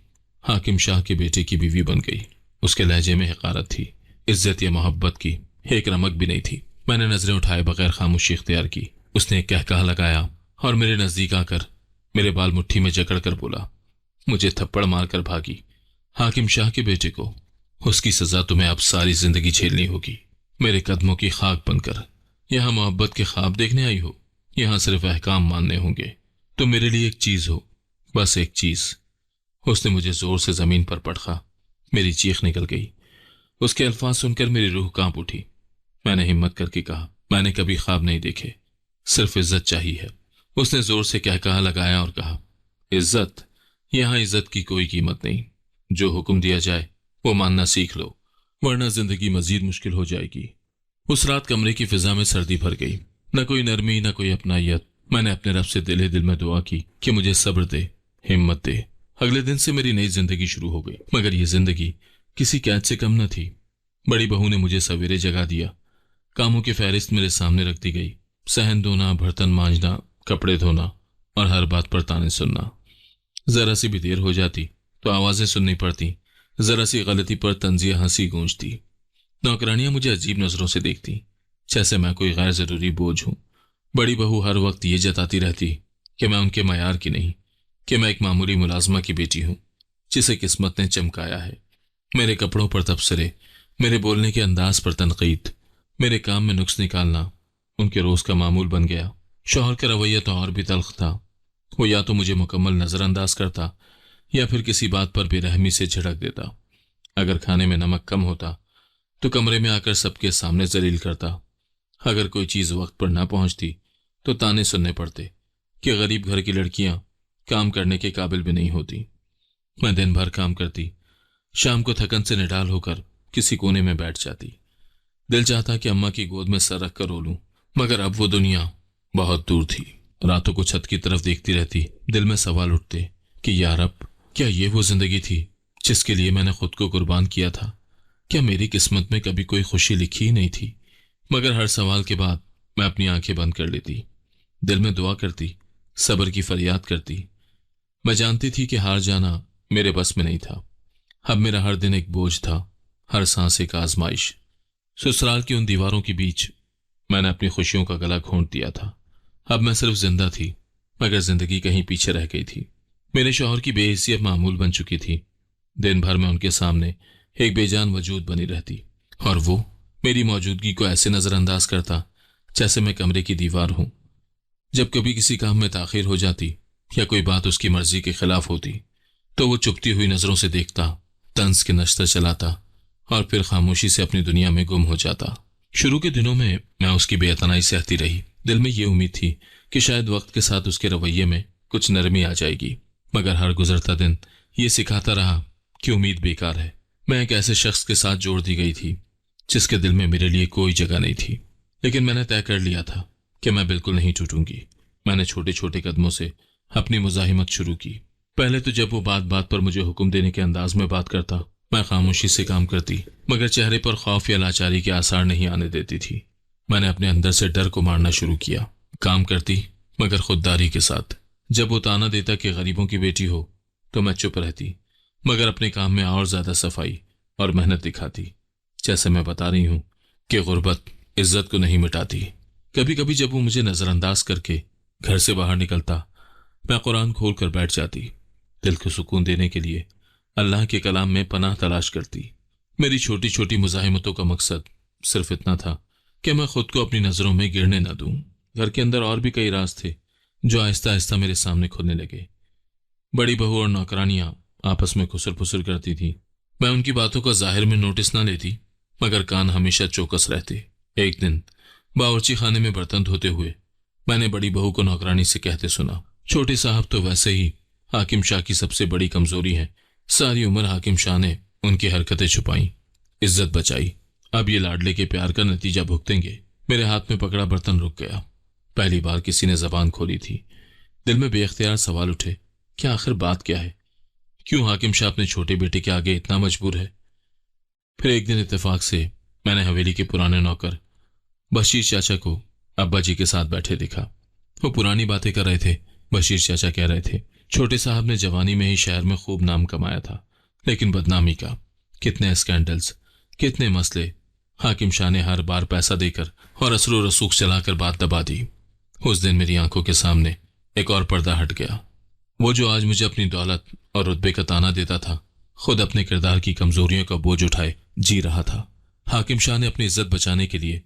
S2: حاکم شاہ کے بیٹے کی بیوی بن گئی۔ اس کے لہجے میں حقارت تھی، عزت یا محبت کی ایک رمق بھی نہیں تھی۔ میں نے نظریں اٹھائے بغیر خاموشی اختیار کی۔ اس نے ایک کہکہا لگایا اور میرے نزدیک آ کر میرے بال مٹھی میں جکڑ کر بولا، مجھے تھپڑ مار کر بھاگی حاکم شاہ کے بیٹے کو، اس کی سزا تمہیں اب ساری زندگی جھیلنی ہوگی۔ میرے قدموں کی خاک بن کر یہاں محبت کے خواب دیکھنے آئی ہو؟ یہاں صرف احکام ماننے ہوں گے۔ تم میرے لیے ایک چیز ہو، بس ایک چیز۔ اس نے مجھے زور سے زمین پر پٹخا، میری چیخ نکل گئی۔ اس کے الفاظ سن کر میری روح کانپ اٹھی۔ میں نے ہمت کر کے کہا، میں نے کبھی خواب نہیں دیکھے، صرف عزت چاہیے ہے۔ اس نے زور سے کہا لگایا اور کہا، عزت؟ یہاں عزت کی کوئی قیمت نہیں۔ جو حکم دیا جائے وہ ماننا سیکھ لو، ورنہ زندگی مزید مشکل ہو جائے گی۔ اس رات کمرے کی فضا میں سردی بھر گئی، نہ کوئی نرمی نہ کوئی اپنائیت۔ میں نے اپنے رب سے دل ہی دل میں دعا کی کہ مجھے صبر دے، ہمت دے۔ اگلے دن سے میری نئی زندگی شروع ہو گئی، مگر یہ زندگی کسی قید سے کم نہ تھی۔ بڑی بہو نے مجھے سویرے جگا دیا، کاموں کی فہرست میرے سامنے رکھ دی گئی، صحن دھونا، برتن مانجنا، کپڑے دھونا اور ہر بات پر تانے سننا۔ ذرا سی بھی دیر ہو جاتی تو آوازیں سننی پڑتی، ذرا سی غلطی پر طنزیہ ہنسی گونجتی۔ نوکرانیاں مجھے عجیب نظروں سے دیکھتی، جیسے میں کوئی غیر ضروری بوجھ ہوں۔ بڑی بہو ہر وقت یہ جتاتی رہتی کہ میں ان کے معیار کی نہیں، کہ میں ایک معمولی ملازمہ کی بیٹی ہوں جسے قسمت نے چمکایا ہے۔ میرے کپڑوں پر تبصرے، میرے بولنے کے انداز پر تنقید، میرے کام میں نقص نکالنا ان کے روز کا معمول بن گیا۔ شوہر کا رویہ تو اور بھی تلخ تھا، وہ یا تو مجھے مکمل نظر انداز کرتا یا پھر کسی بات پر بے رحمی سے جھڑک دیتا۔ اگر کھانے میں نمک کم ہوتا تو کمرے میں آ کر سب کے سامنے ذلیل کرتا۔ اگر کوئی چیز وقت پر نہ پہنچتی تو تانے سننے پڑتے کہ غریب گھر کی لڑکیاں کام کرنے کے قابل بھی نہیں ہوتی۔ میں دن بھر کام کرتی، شام کو تھکن سے نڈال ہو کر کسی کونے میں بیٹھ جاتی۔ دل چاہتا کہ اماں کی گود میں سر رکھ کر رو لوں، مگر اب وہ دنیا بہت دور تھی۔ راتوں کو چھت کی طرف دیکھتی رہتی، دل میں سوال اٹھتے کہ یا رب، کیا یہ وہ زندگی تھی جس کے لیے میں نے خود کو قربان کیا تھا؟ کیا میری قسمت میں کبھی کوئی خوشی لکھی ہی نہیں تھی؟ مگر ہر سوال کے بعد میں اپنی آنکھیں بند کر لیتی، دل میں دعا کرتی، صبر کی فریاد کرتی۔ میں جانتی تھی کہ ہار جانا میرے بس میں نہیں تھا۔ اب میرا ہر دن ایک بوجھ تھا، ہر سانس ایک آزمائش۔ سسرال کی ان دیواروں کے بیچ میں نے اپنی خوشیوں کا گلا گھونٹ دیا تھا۔ اب میں صرف زندہ تھی، مگر زندگی کہیں پیچھے رہ گئی تھی۔ میرے شوہر کی بے حیثیت معمول بن چکی تھی۔ دن بھر میں ان کے سامنے ایک بے جان وجود بنی رہتی، اور وہ میری موجودگی کو ایسے نظر انداز کرتا جیسے میں کمرے کی دیوار ہوں۔ جب کبھی کسی کام میں تاخیر ہو جاتی یا کوئی بات اس کی مرضی کے خلاف ہوتی تو وہ چپتی ہوئی نظروں سے دیکھتا، طنز کے نشتر چلاتا اور پھر خاموشی سے اپنی دنیا میں گم ہو جاتا۔ شروع کے دنوں میں اس کی بے اعتنائی سہتی رہی۔ دل میں یہ امید تھی کہ شاید وقت کے ساتھ اس کے رویے میں کچھ نرمی آ جائے گی، مگر ہر گزرتا دن یہ سکھاتا رہا کہ امید بیکار ہے۔ میں ایک ایسے شخص کے ساتھ جوڑ دی گئی تھی جس کے دل میں میرے لیے کوئی جگہ نہیں تھی، لیکن میں نے طے کر لیا تھا کہ میں بالکل نہیں ٹوٹوں گی۔ میں نے چھوٹے چھوٹے قدموں سے اپنی مزاحمت شروع کی۔ پہلے تو جب وہ بات بات پر مجھے حکم دینے کے انداز میں بات کرتا، میں خاموشی سے کام کرتی، مگر چہرے پر خوف یا لاچاری کے آثار نہیں آنے دیتی تھی۔ میں نے اپنے اندر سے ڈر کو مارنا شروع کیا۔ کام کرتی مگر خودداری کے ساتھ۔ جب وہ تانا دیتا کہ غریبوں کی بیٹی ہو تو میں چپ رہتی، مگر اپنے کام میں اور زیادہ صفائی اور محنت دکھاتی۔ جیسے میں بتا رہی ہوں کہ غربت عزت کو نہیں مٹاتی۔ کبھی کبھی جب وہ مجھے نظر انداز کر کے گھر سے باہر نکلتا، میں قرآن کھول کر بیٹھ جاتی، دل کو سکون دینے کے لیے اللہ کے کلام میں پناہ تلاش کرتی۔ میری چھوٹی چھوٹی مزاحمتوں کا مقصد صرف اتنا تھا کہ میں خود کو اپنی نظروں میں گرنے نہ دوں۔ گھر کے اندر اور بھی کئی راز تھے جو آہستہ آہستہ میرے سامنے کھلنے لگے۔ بڑی بہو اور نوکرانیاں آپس میں خسر پھسر کرتی تھی۔ میں ان کی باتوں کا ظاہر میں نوٹس نہ لیتی، مگر کان ہمیشہ چوکس رہتے۔ ایک دن باورچی خانے میں برتن دھوتے ہوئے میں نے بڑی بہو کو نوکرانی سے کہتے سنا، چھوٹے صاحب تو ویسے ہی حاکم شاہ کی سب سے بڑی کمزوری ہے۔ ساری عمر حاکم شاہ نے ان کی حرکتیں چھپائیں، عزت بچائی، اب یہ لاڈلے کے پیار کا نتیجہ بھگتیں گے۔ میرے ہاتھ میں پکڑا برتن رک گیا۔ پہلی بار کسی نے زبان کھولی تھی۔ دل میں بے اختیار سوال اٹھے کہ آخر بات کیا ہے؟ کیوں حاکم شاہ اپنے چھوٹے بیٹے کے آگے اتنا مجبور ہے؟ پھر ایک دن اتفاق سے میں نے حویلی کے پرانے نوکر بشیر چاچا کو ابا جی کے ساتھ بیٹھے دیکھا۔ وہ پرانی باتیں کر رہے تھے۔ بشیر چاچا کہہ رہے تھے چھوٹے صاحب نے جوانی میں ہی شہر میں خوب نام کمایا تھا، لیکن بدنامی کا کتنے اسکینڈلز، کتنے مسئلے۔ حاکم شاہ نے ہر بار پیسہ دے کر اور اثر و رسوخ چلا کر بات دبا دی۔ اس دن میری آنکھوں کے سامنے ایک اور پردہ ہٹ گیا۔ وہ جو آج مجھے اپنی دولت اور رتبے کا تانا دیتا تھا، خود اپنے کردار کی کمزوریوں کا بوجھ اٹھائے جی رہا تھا۔ حاکم شاہ نے اپنی عزت بچانے کے لیے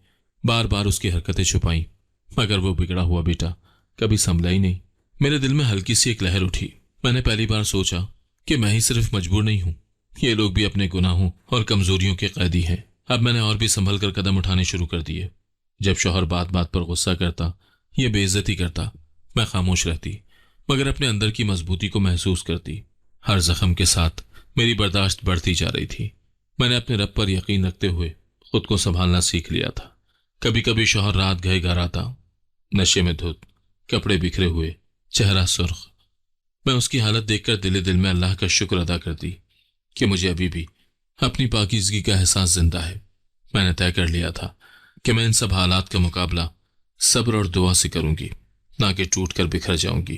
S2: بار بار اس کی حرکتیں چھپائیں، مگر وہ بگڑا ہوا بیٹا کبھی سنبھلا ہی نہیں۔ میرے دل میں ہلکی سی ایک لہر اٹھی۔ میں نے پہلی بار سوچا کہ میں ہی صرف مجبور نہیں ہوں، یہ لوگ بھی اپنے گناہوں اور کمزوریوں کے قیدی ہیں۔ اب میں نے اور بھی سنبھل کر قدم اٹھانے شروع کر دیے۔ جب شوہر بات بات پر غصہ کرتا، یہ بے عزتی کرتا، میں خاموش رہتی، مگر اپنے اندر کی مضبوطی کو محسوس کرتی۔ ہر زخم کے ساتھ میری برداشت بڑھتی جا رہی تھی۔ میں نے اپنے رب پر یقین رکھتے ہوئے خود کو سنبھالنا سیکھ لیا تھا۔ کبھی کبھی شوہر رات گئے گھر آتا، نشے میں دھت، کپڑے بکھرے ہوئے، چہرہ سرخ۔ میں اس کی حالت دیکھ کر دل میں اللہ کا شکر ادا کرتی کہ مجھے ابھی بھی اپنی پاکیزگی کا احساس زندہ ہے۔ میں نے طے کر لیا تھا کہ میں ان سب حالات کا مقابلہ صبر اور دعا سے کروں گی، نہ کہ ٹوٹ کر بکھر جاؤں گی۔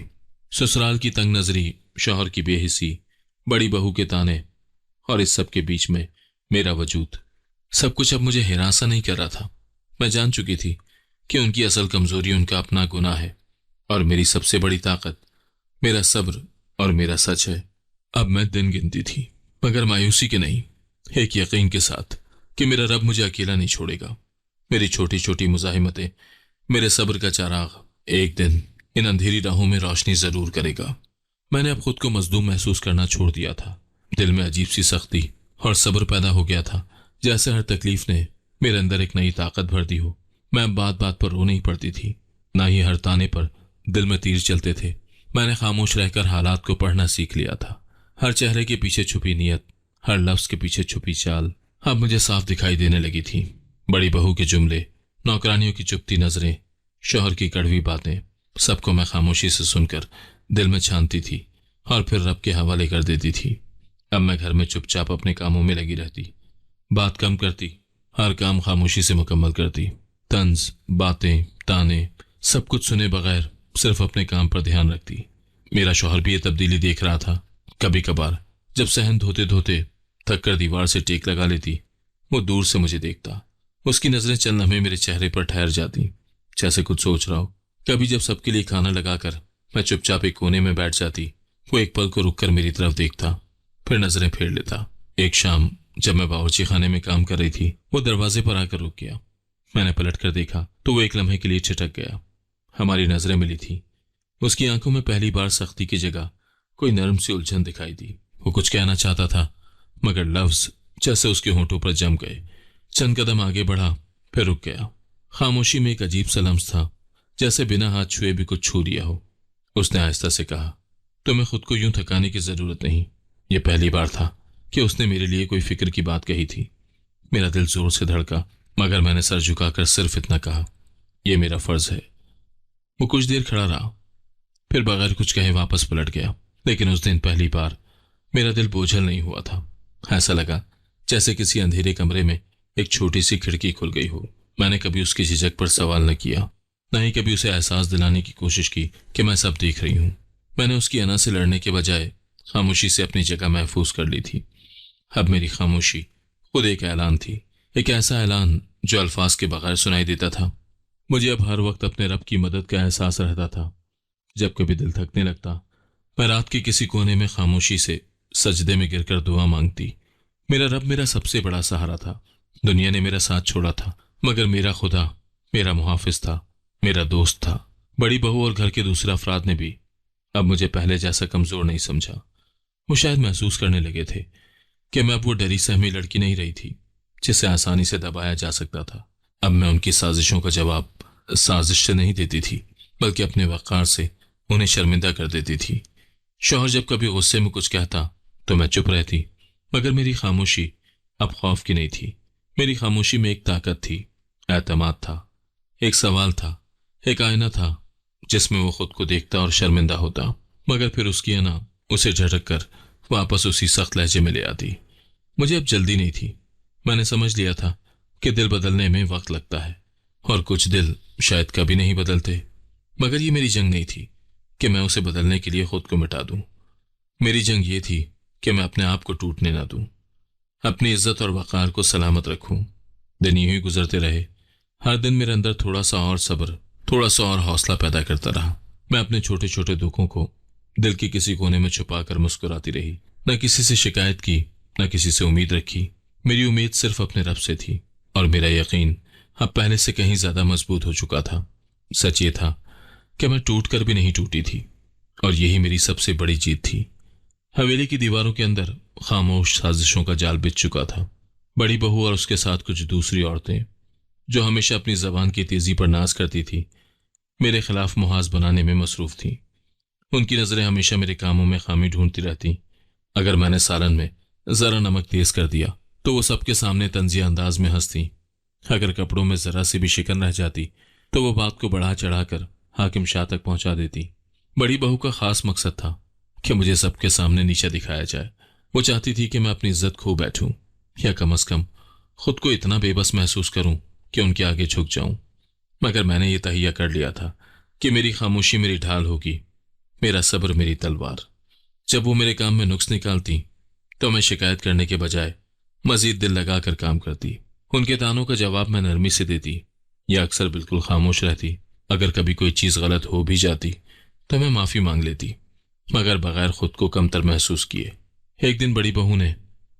S2: سسرال کی تنگ نظری، شوہر کی بے حسی، بڑی بہو کے تانے، اور اس سب کے بیچ میں میرا وجود، سب کچھ اب مجھے ہراساں نہیں کر رہا تھا۔ میں جان چکی تھی کہ ان کی اصل کمزوری ان کا اپنا گناہ ہے، اور میری سب سے بڑی طاقت میرا صبر اور میرا سچ ہے۔ اب میں دن گنتی تھی، مگر مایوسی کے نہیں، ایک یقین کے ساتھ کہ میرا رب مجھے اکیلا نہیں چھوڑے گا۔ میری چھوٹی چھوٹی مزاحمتیں، میرے صبر کا چراغ ایک دن ان اندھیری راہوں میں روشنی ضرور کرے گا۔ میں نے اب خود کو مظلوم محسوس کرنا چھوڑ دیا تھا۔ دل میں عجیب سی سختی اور صبر پیدا ہو گیا تھا، جیسے ہر تکلیف نے میرے اندر ایک نئی طاقت بھر دی ہو۔ میں اب بات بات پر رو نہیں پڑتی تھی، نہ ہی ہر تانے پر دل میں تیر چلتے تھے۔ میں نے خاموش رہ کر حالات کو پڑھنا سیکھ لیا تھا۔ ہر چہرے کے پیچھے چھپی نیت، ہر لفظ کے پیچھے چھپی چال اب مجھے صاف دکھائی دینے لگی تھی۔ بڑی بہو کے جملے، نوکرانیوں کی چپتی نظریں، شوہر کی کڑوی باتیں، سب کو میں خاموشی سے سن کر دل میں چھانتی تھی اور پھر رب کے حوالے کر دیتی تھی۔ اب میں گھر میں چپ چاپ اپنے کاموں میں لگی رہتی، بات کم کرتی، ہر کام خاموشی سے مکمل کرتی۔ طنز، باتیں، تانے، سب کچھ سنے بغیر صرف اپنے کام پر دھیان رکھتی۔ میرا شوہر بھی یہ تبدیلی دیکھ رہا تھا۔ کبھی کبھار جب صحن دھوتے دھوتے تھک کر دیوار سے ٹیک لگا لیتی، وہ دور سے مجھے دیکھتا۔ اس کی نظریں چند لمحے میرے چہرے پر ٹھہر جاتی، جیسے کچھ سوچ رہا ہو۔ کبھی جب سب کے لیے کھانا لگا کر میں چپ چاپ ایک کونے میں بیٹھ جاتی، وہ ایک پل کو رک کر میری طرف دیکھتا، پھر نظریں پھیر لیتا۔ ایک شام جب میں باورچی خانے میں کام کر رہی تھی، وہ دروازے پر آ کر رک گیا۔ میں نے پلٹ کر دیکھا تو وہ ایک لمحے کے لیے چھٹک گیا۔ ہماری نظریں ملی تھی۔ اس کی آنکھوں میں پہلی بار سختی کی جگہ کوئی نرم سی الجھن دکھائی دی۔ وہ کچھ کہنا چاہتا تھا، مگر لفظ جیسے اس کے ہونٹوں پر جم گئے۔ چند قدم آگے بڑھا، پھر رک گیا۔ خاموشی میں ایک عجیب سا لمس تھا، جیسے بنا ہاتھ چھوئے بھی کچھ چھو لیا ہو۔ اس نے آہستہ سے کہا، تمہیں خود کو یوں تھکانے کی ضرورت نہیں۔ یہ پہلی بار تھا کہ اس نے میرے لیے کوئی فکر کی بات کہی تھی۔ میرا دل زور سے دھڑکا، مگر میں نے سر جھکا کر صرف اتنا کہا، یہ میرا فرض ہے۔ وہ کچھ دیر کھڑا رہا، پھر بغیر کچھ کہے واپس پلٹ گیا۔ لیکن اس دن پہلی بار میرا دل بوجھل نہیں ہوا تھا۔ ایسا لگا جیسے کسی اندھیرے کمرے میں ایک چھوٹی سی کھڑکی کھل گئی ہو۔ میں نے کبھی اس کی جھجک پر سوال نہ کیا، نہ ہی کبھی اسے احساس دلانے کی کوشش کی کہ میں سب دیکھ رہی ہوں۔ میں نے اس کی انا سے لڑنے کے بجائے خاموشی سے اپنی جگہ محفوظ کر لی تھی۔ اب میری خاموشی خود ایک اعلان تھی، ایک ایسا اعلان جو الفاظ کے بغیر سنائی دیتا تھا۔ مجھے اب ہر وقت اپنے رب کی مدد کا احساس رہتا تھا۔ جب کبھی دل تھکنے لگتا، میں رات کے کسی کونے میں خاموشی سے سجدے میں گر کر دعا مانگتی۔ میرا رب میرا سب سے بڑا سہارا تھا۔ دنیا نے میرا ساتھ چھوڑا تھا، مگر میرا خدا میرا محافظ تھا، میرا دوست تھا۔ بڑی بہو اور گھر کے دوسرے افراد نے بھی اب مجھے پہلے جیسا کمزور نہیں سمجھا۔ وہ شاید محسوس کرنے لگے تھے کہ میں اب وہ ڈری سہمی لڑکی نہیں رہی تھی جسے آسانی سے دبایا جا سکتا تھا۔ اب میں ان کی سازشوں کا جواب سازش سے نہیں دیتی تھی، بلکہ اپنے وقار سے انہیں شرمندہ کر دیتی تھی۔ شوہر جب کبھی غصے میں کچھ کہتا تو میں چپ رہتی، مگر میری خاموشی اب خوف کی نہیں تھی۔ میری خاموشی میں ایک طاقت تھی، اعتماد تھا، ایک سوال تھا، ایک آئینہ تھا جس میں وہ خود کو دیکھتا اور شرمندہ ہوتا۔ مگر پھر اس کی انا اسے جھٹک کر واپس اسی سخت لہجے میں لے آتی۔ مجھے اب جلدی نہیں تھی، میں نے سمجھ لیا تھا کہ دل بدلنے میں وقت لگتا ہے اور کچھ دل شاید کبھی نہیں بدلتے، مگر یہ میری جنگ نہیں تھی کہ میں اسے بدلنے کے لیے خود کو مٹا دوں۔ میری جنگ یہ تھی کہ میں اپنے آپ کو ٹوٹنے نہ دوں، اپنی عزت اور وقار کو سلامت رکھوں۔ دن یوں ہی گزرتے رہے، ہر دن میرے اندر تھوڑا سا اور صبر، تھوڑا سا اور حوصلہ پیدا کرتا رہا۔ میں اپنے چھوٹے چھوٹے دکھوں کو دل کے کسی کونے میں چھپا کر مسکراتی رہی، نہ کسی سے شکایت کی، نہ کسی سے امید رکھی۔ میری امید صرف اپنے رب سے تھی، اور میرا یقین اب پہلے سے کہیں زیادہ مضبوط ہو چکا تھا۔ سچ یہ تھا کہ میں ٹوٹ کر بھی نہیں ٹوٹی تھی، اور یہی میری سب سے بڑی جیت تھی۔ حویلی کی دیواروں کے اندر خاموش سازشوں کا جال بچھ چکا تھا۔ بڑی بہو اور اس کے ساتھ کچھ دوسری عورتیں جو ہمیشہ اپنی زبان کی تیزی پر ناز کرتی تھی، میرے خلاف محاذ بنانے میں مصروف تھیں۔ ان کی نظریں ہمیشہ میرے کاموں میں خامی ڈھونڈتی رہتی۔ اگر میں نے سالن میں ذرا نمک تیز کر دیا تو وہ سب کے سامنے طنزیہ انداز میں ہنستی۔ اگر کپڑوں میں ذرا سی بھی شکن رہ جاتی تو وہ بات کو بڑھا چڑھا کر حاکم شاہ تک پہنچا دیتی۔ بڑی بہو کا خاص مقصد تھا کہ مجھے سب کے سامنے نیچا دکھایا جائے۔ وہ چاہتی تھی کہ میں اپنی عزت کھو بیٹھوں، یا کم از کم خود کو اتنا بے بس محسوس کروں کہ ان کے آگے جھک جاؤں۔ مگر میں نے یہ تہیہ کر لیا تھا کہ میری خاموشی میری ڈھال ہوگی، میرا صبر میری تلوار۔ جب وہ میرے کام میں نقص نکالتی تو میں شکایت کرنے کے بجائے مزید دل لگا کر کام کرتی۔ ان کے تانوں کا جواب میں نرمی سے دیتی، یا اکثر بالکل خاموش رہتی۔ اگر کبھی کوئی چیز غلط ہو بھی جاتی تو میں معافی مانگ لیتی، مگر بغیر خود کو کمتر محسوس کیے۔ ایک دن بڑی بہو نے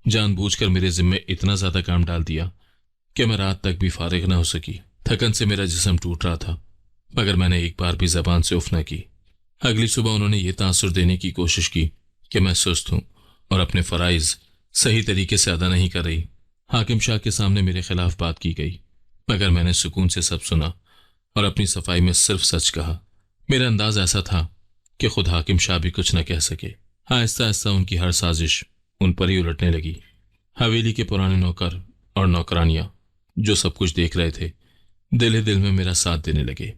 S2: جان بوجھ کر میرے ذمے اتنا زیادہ کام ڈال دیا کہ میں رات تک بھی فارغ نہ ہو سکی۔ تھکن سے میرا جسم ٹوٹ رہا تھا، مگر میں نے ایک بار بھی زبان سے اف نہ کی۔ اگلی صبح انہوں نے یہ تاثر دینے کی کوشش کی کہ میں سست ہوں اور اپنے فرائض صحیح طریقے سے ادا نہیں کر رہی۔ حاکم شاہ کے سامنے میرے خلاف بات کی گئی، مگر میں نے سکون سے سب سنا اور اپنی صفائی میں صرف سچ کہا۔ میرا انداز ایسا تھا کہ خود حاکم شاہ بھی کچھ نہ کہہ سکے۔ آہستہ آہستہ ان کی ہر سازش ان پر ہی الٹنے لگی۔ حویلی کے پرانے نوکر اور نوکرانیاں جو سب کچھ دیکھ رہے تھے، دل ہی دل میں میرا ساتھ دینے لگے۔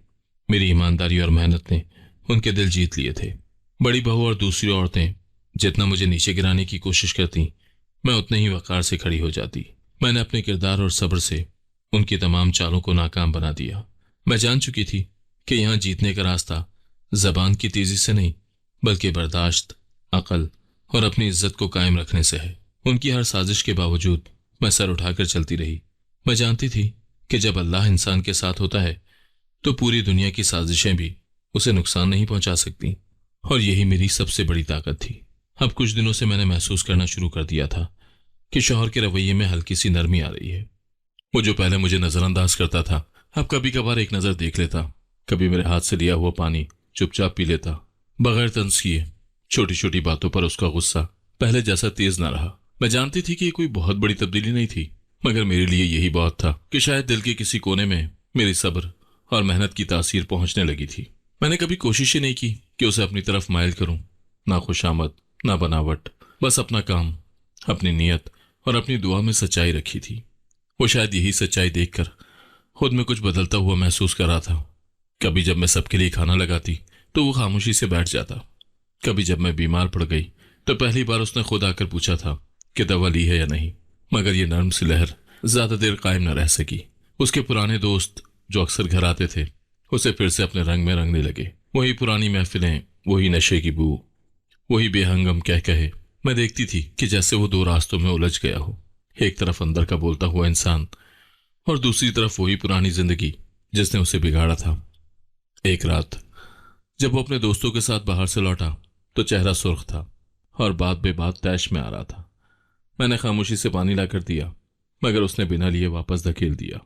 S2: میری ایمانداری اور محنت نے ان کے دل جیت لیے تھے۔ بڑی بہو اور دوسری عورتیں جتنا مجھے نیچے گرانے کی کوشش کرتی، میں اتنے ہی وقار سے کھڑی ہو جاتی۔ میں نے اپنے کردار اور صبر سے ان کی تمام چالوں کو ناکام بنا دیا۔ میں جان چکی تھی کہ یہاں جیتنے کا راستہ زبان کی تیزی سے نہیں، بلکہ برداشت، عقل اور اپنی عزت کو قائم رکھنے سے ہے۔ ان کی ہر سازش کے باوجود میں سر اٹھا کر چلتی رہی۔ میں جانتی تھی کہ جب اللہ انسان کے ساتھ ہوتا ہے تو پوری دنیا کی سازشیں بھی اسے نقصان نہیں پہنچا سکتی، اور یہی میری سب سے بڑی طاقت تھی۔ اب کچھ دنوں سے میں نے محسوس کرنا شروع کر دیا تھا کہ شوہر کے رویے میں ہلکی سی نرمی آ رہی ہے۔ وہ جو پہلے مجھے نظر انداز کرتا تھا، اب کبھی کبھار ایک نظر دیکھ لیتا، کبھی میرے ہاتھ سے لیا ہوا پانی چپ چاپ پی لیتا، بغیر طنز کیے۔ چھوٹی چھوٹی باتوں پر اس کا غصہ پہلے جیسا تیز نہ رہا۔ میں جانتی تھی کہ یہ کوئی بہت بڑی تبدیلی نہیں تھی، مگر میرے لیے یہی بہت تھا کہ شاید دل کے کسی کونے میں میری صبر اور محنت کی تاثیر پہنچنے لگی تھی۔ میں نے کبھی کوشش ہی نہیں کی کہ اسے اپنی طرف مائل کروں، نہ خوشامد، نہ بناوٹ، بس اپنا کام، اپنی نیت اور اپنی دعا میں سچائی رکھی تھی۔ وہ شاید یہی سچائی دیکھ کر خود میں کچھ بدلتا ہوا محسوس کر رہا تھا۔ کبھی جب میں سب کے لیے کھانا لگاتی تو وہ خاموشی سے بیٹھ جاتا۔ کبھی جب میں بیمار پڑ گئی تو پہلی بار اس نے خود آ کر پوچھا تھا کہ دوا لی ہے یا نہیں، مگر یہ نرم سی لہر زیادہ دیر قائم نہ رہ سکی۔ اس کے پرانے دوست جو اکثر گھر آتے تھے اسے پھر سے اپنے رنگ میں رنگنے لگے۔ وہی پرانی محفلیں، وہی نشے کی بو، وہی بے ہنگم کہے۔ میں دیکھتی تھی کہ جیسے وہ دو راستوں میں الجھ گیا ہو، ایک طرف اندر کا بولتا ہوا انسان اور دوسری طرف وہی پرانی زندگی جس نے اسے بگاڑا تھا۔ ایک رات جب وہ اپنے دوستوں کے ساتھ باہر سے لوٹا تو چہرہ سرخ تھا اور بات بے بات طیش میں آ رہا تھا۔ میں نے خاموشی سے پانی لا کر دیا، مگر اس نے بنا لیے واپس دھکیل دیا۔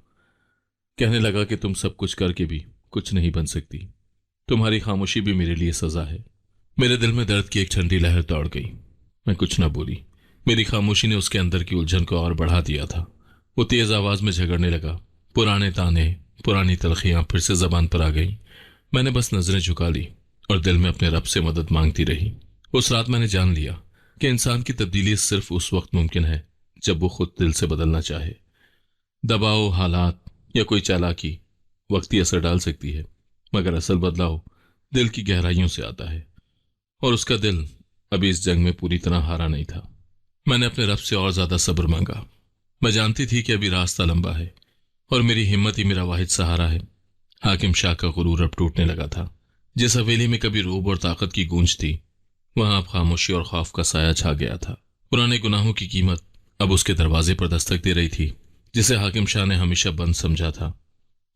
S2: کہنے لگا کہ تم سب کچھ کر کے بھی کچھ نہیں بن سکتی، تمہاری خاموشی بھی میرے لیے سزا ہے۔ میرے دل میں درد کی ایک ٹھنڈی لہر دوڑ گئی۔ میں کچھ نہ بولی۔ میری خاموشی نے اس کے اندر کی الجھن کو اور بڑھا دیا تھا۔ وہ تیز آواز میں جھگڑنے لگا۔ پرانے تانے، پرانی تلخیاں پھر سے زبان پر آ گئیں۔ میں نے بس نظریں جھکا لی اور دل میں اپنے رب سے مدد مانگتی رہی۔ اس رات میں نے جان لیا کہ انسان کی تبدیلی صرف اس وقت ممکن ہے جب وہ خود دل سے بدلنا چاہے۔ دباؤ، حالات یا کوئی چالاکی وقتی اثر ڈال سکتی ہے، مگر اصل بدلاؤ دل کی گہرائیوں سے آتا ہے۔ اور اس کا دل ابھی اس جنگ میں پوری طرح ہارا نہیں تھا۔ میں نے اپنے رب سے اور زیادہ صبر مانگا۔ میں جانتی تھی کہ ابھی راستہ لمبا ہے اور میری ہمت ہی میرا واحد سہارا ہے۔ حاکم شاہ کا غرور اب ٹوٹنے لگا تھا۔ جس حویلی میں کبھی روب اور طاقت کی گونج تھی، وہاں اب خاموشی اور خوف کا سایہ چھا گیا تھا۔ پرانے گناہوں کی قیمت اب اس کے دروازے پر دستک دے رہی تھی، جسے حاکم شاہ نے ہمیشہ بند سمجھا تھا۔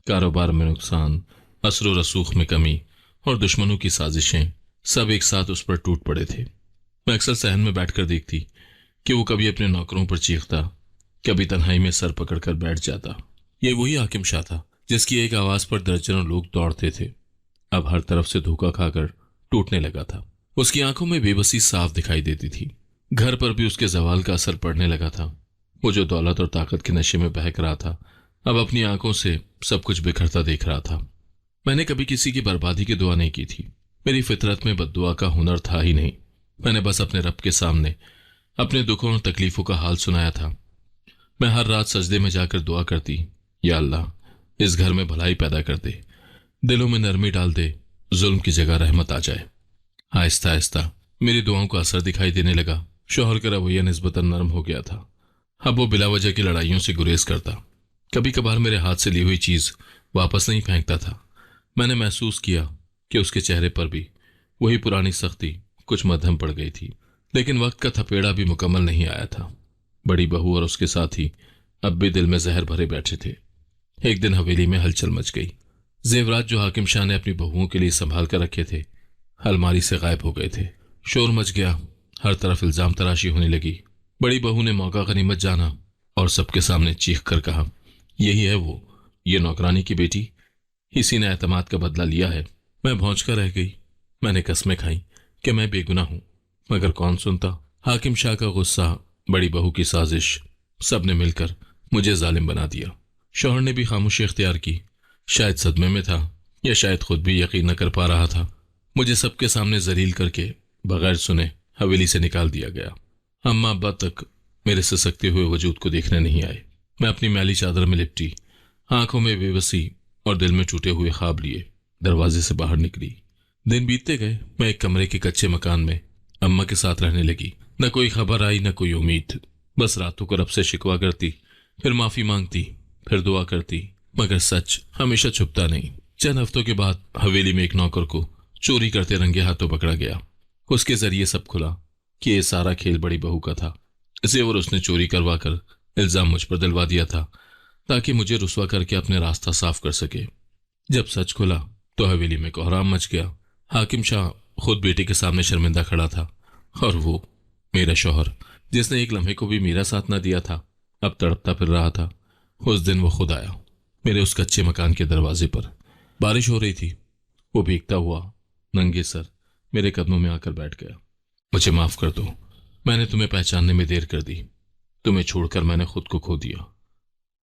S2: کاروبار میں نقصان، اثر و رسوخ میں کمی اور دشمنوں کی سازشیں سب ایک ساتھ اس پر ٹوٹ پڑے تھے۔ میں اکثر صحن میں بیٹھ کر دیکھتی کہ وہ کبھی اپنے نوکروں پر چیختا، کبھی تنہائی میں سر پکڑ کر بیٹھ جاتا۔ یہ وہی حاکم شاہ تھا جس کی ایک آواز پر درجنوں لوگ دوڑتے تھے، اب ہر طرف سے دھوکا کھا کر ٹوٹنے لگا تھا۔ اس کی آنکھوں میں بے بسی صاف دکھائی دیتی تھی۔ گھر پر بھی اس کے زوال کا اثر پڑنے لگا تھا۔ وہ جو دولت اور طاقت کے نشے میں بہک رہا تھا، اب اپنی آنکھوں سے سب کچھ بکھرتا دیکھ رہا تھا۔ میں نے کبھی کسی کی بربادی کی دعا نہیں کی تھی۔ میری فطرت میں بد دعا کا ہنر تھا ہی نہیں۔ میں نے بس اپنے رب کے سامنے اپنے دکھوں اور تکلیفوں کا حال سنایا تھا۔ میں ہر رات سجدے میں جا کر دعا کرتی، یا اللہ اس گھر میں بھلائی پیدا کر دے، دلوں میں نرمی ڈال دے، ظلم کی جگہ رحمت آ جائے۔ آہستہ آہستہ میری دعاؤں کا اثر دکھائی دینے لگا۔ شوہر کا رویہ نسبتاً نرم ہو گیا تھا۔ اب وہ بلا وجہ کی لڑائیوں سے گریز کرتا، کبھی کبھار میرے ہاتھ سے لی ہوئی چیز واپس نہیں پھینکتا تھا۔ میں نے محسوس کیا کہ اس کے چہرے پر بھی وہی پرانی سختی کچھ مدھم پڑ گئی تھی، لیکن وقت کا تھپیڑا بھی مکمل نہیں آیا تھا۔ بڑی بہو اور اس کے ساتھی اب بھی دل میں زہر بھرے بیٹھے تھے۔ ایک دن حویلی میں ہلچل مچ گئی۔ زیورات جو حاکم شاہ نے اپنی بہوؤں کے لیے سنبھال کر رکھے تھے، الماری سے غائب ہو گئے تھے۔ شور مچ گیا، ہر طرف الزام تراشی ہونے لگی۔ بڑی بہو نے موقع غنیمت جانا اور سب کے سامنے چیخ کر کہا، یہی ہے وہ، یہ نوکرانی کی بیٹی، اسی نے اعتماد کا بدلہ لیا ہے۔ میں بھونچ کر رہ گئی۔ میں نے قسمیں کھائیں کہ میں بے گناہ ہوں، مگر کون سنتا۔ حاکم شاہ کا غصہ، بڑی بہو کی سازش، سب نے مل کر مجھے ظالم بنا دیا۔ شوہر نے بھی خاموشی اختیار کی، شاید صدمے میں تھا یا شاید خود بھی یقین نہ کر پا رہا تھا۔ مجھے سب کے سامنے ذلیل کر کے بغیر سنے حویلی سے نکال دیا گیا۔ اماں ابا تک میرے سسکتے ہوئے وجود کو دیکھنے نہیں آئے۔ میں اپنی میلی چادر میں لپٹی، آنکھوں میں بے بسی اور دل میں ٹوٹے ہوئے خواب لیے دروازے سے باہر نکلی۔ دن بیتتے گئے۔ میں ایک کمرے کے کچے مکان میں اماں کے ساتھ رہنے لگی۔ نہ کوئی خبر آئی، نہ کوئی امید۔ بس راتوں کو رب سے شکوہ کرتی، پھر معافی مانگتی، پھر دعا کرتی، مگر سچ ہمیشہ چھپتا نہیں۔ چند ہفتوں کے بعد حویلی میں ایک نوکر کو چوری کرتے رنگے ہاتھوں پکڑا گیا۔ اس کے ذریعے سب کھلا کہ یہ سارا کھیل بڑی بہو کا تھا۔ زیور اس نے چوری کروا کر الزام مجھ پر دلوا دیا تھا تاکہ مجھے رسوا کر کے اپنے راستہ صاف کر سکے۔ جب سچ کھلا تو حویلی میں کوہرام مچ گیا۔ حاکم شاہ خود بیٹے کے سامنے شرمندہ کھڑا تھا، اور وہ میرا شوہر جس نے ایک لمحے کو بھی میرا ساتھ نہ دیا تھا، اب تڑپتا پھر رہا تھا۔ اس دن وہ خود آیا میرے اس کچے مکان کے دروازے پر۔ بارش ہو رہی تھی۔ وہ بھیگتا ہوا ننگے سر میرے قدموں میں آ کر بیٹھ گیا۔ مجھے معاف کر دو، میں نے تمہیں پہچاننے میں دیر کر دی۔ تمہیں چھوڑ کر میں نے خود کو کھو دیا۔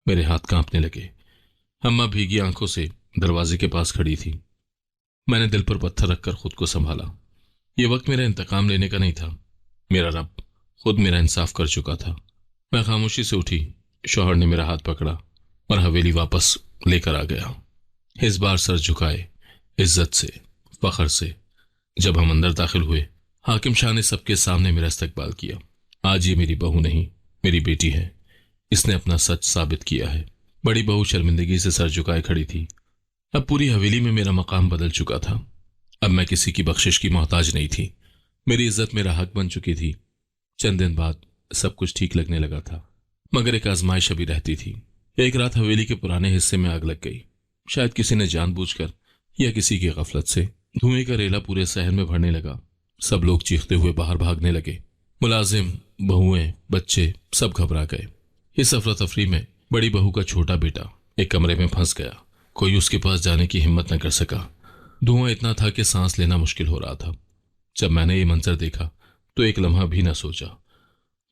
S2: میرے ہاتھ کانپنے لگے۔ اماں بھیگی آنکھوں سے دروازے کے پاس کھڑی تھی۔ میں نے دل پر پتھر رکھ کر خود کو سنبھالا۔ یہ وقت میرا انتقام لینے کا نہیں تھا، میرا رب خود میرا انصاف کر چکا تھا۔ میں خاموشی سے اٹھی۔ شوہر نے میرا ہاتھ پکڑا اور حویلی واپس لے کر آ گیا، اس بار سر جھکائے، عزت سے، فخر سے۔ جب ہم اندر داخل ہوئے، حاکم شاہ نے سب کے سامنے میرا استقبال کیا۔ آج یہ میری بہو نہیں، میری بیٹی ہے۔ اس نے اپنا سچ ثابت کیا ہے۔ بڑی بہو شرمندگی سے سر جھکائے کھڑی تھی۔ اب پوری حویلی میں میرا مقام بدل چکا تھا۔ اب میں کسی کی بخشش کی محتاج نہیں تھی۔ میری عزت میرا حق بن چکی تھی۔ چند دن بعد سب کچھ ٹھیک لگنے لگا تھا، مگر ایک آزمائش ابھی رہتی تھی۔ ایک رات حویلی کے پرانے حصے میں آگ لگ گئی، شاید کسی نے جان بوجھ کر یا کسی کی غفلت سے۔ دھوئیں کا ریلا پورے شہر میں بھرنے لگا۔ سب لوگ چیختے ہوئے باہر بھاگنے لگے۔ ملازم، بہوئیں، بچے سب گھبرا گئے۔ اس افراتفری میں بڑی بہو کا چھوٹا بیٹا ایک کمرے میں پھنس گیا۔ کوئی اس کے پاس جانے کی ہمت نہ کر سکا۔ دھواں اتنا تھا کہ سانس لینا مشکل ہو رہا تھا۔ جب میں نے یہ منظر دیکھا تو ایک لمحہ بھی نہ سوچا۔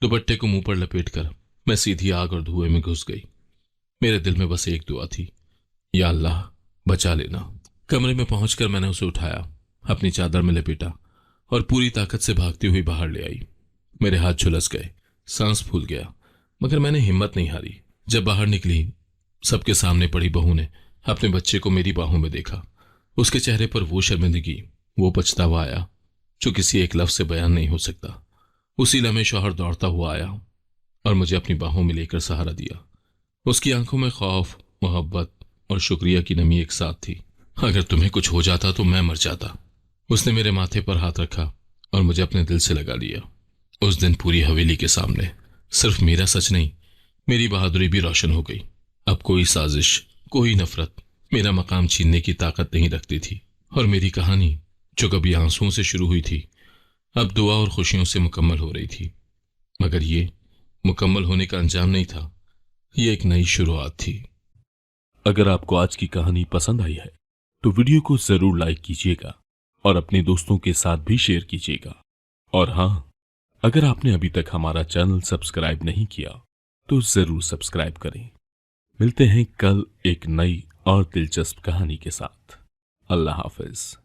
S2: دوپٹے کو منہ پر لپیٹ کر میں سیدھی آگ اور دھوئے میں گھس گئی۔ میرے دل میں بس ایک دعا تھی، یا اللہ بچا لینا۔ کمرے میں پہنچ کر میں نے اسے اٹھایا، اپنی چادر میں لپیٹا اور پوری طاقت سے بھاگتی ہوئی باہر لے آئی۔ میرے ہاتھ جھلس گئے، سانس پھول گیا، مگر میں نے ہمت نہیں ہاری۔ جب باہر نکلی، سب کے سامنے پڑی بہو نے اپنے بچے کو میری باہوں میں دیکھا۔ اس کے چہرے پر وہ شرمندگی، وہ پچھتاوا آیا جو کسی ایک لفظ سے بیان نہیں ہو سکتا۔ اسی لمحے شوہر دوڑتا ہوا آیا اور مجھے اپنی باہوں میں لے کر سہارا دیا۔ اس کی آنکھوں میں خوف، محبت اور شکریہ کی نمی ایک ساتھ تھی۔ اگر تمہیں کچھ ہو جاتا تو میں مر جاتا۔ اس نے میرے ماتھے پر ہاتھ رکھا اور مجھے اپنے دل سے لگا لیا۔ اس دن پوری حویلی کے سامنے صرف میرا سچ نہیں، میری بہادری بھی روشن ہو گئی۔ اب کوئی سازش، کوئی نفرت میرا مقام چھیننے کی طاقت نہیں رکھتی تھی، اور میری کہانی جو کبھی آنسوؤں سے شروع ہوئی تھی اب دعا اور خوشیوں سے مکمل ہو رہی تھی۔ مگر یہ مکمل ہونے کا انجام نہیں تھا، یہ ایک نئی شروعات تھی۔
S1: اگر آپ کو آج کی کہانی پسند آئی ہے تو ویڈیو کو ضرور لائک کیجیے گا اور اپنے دوستوں کے ساتھ بھی شیئر کیجیے گا، اور ہاں، اگر آپ نے ابھی تک ہمارا چینل سبسکرائب نہیں کیا تو ضرور سبسکرائب کریں۔ ملتے ہیں کل ایک نئی اور دلچسپ کہانی کے ساتھ۔ اللہ حافظ۔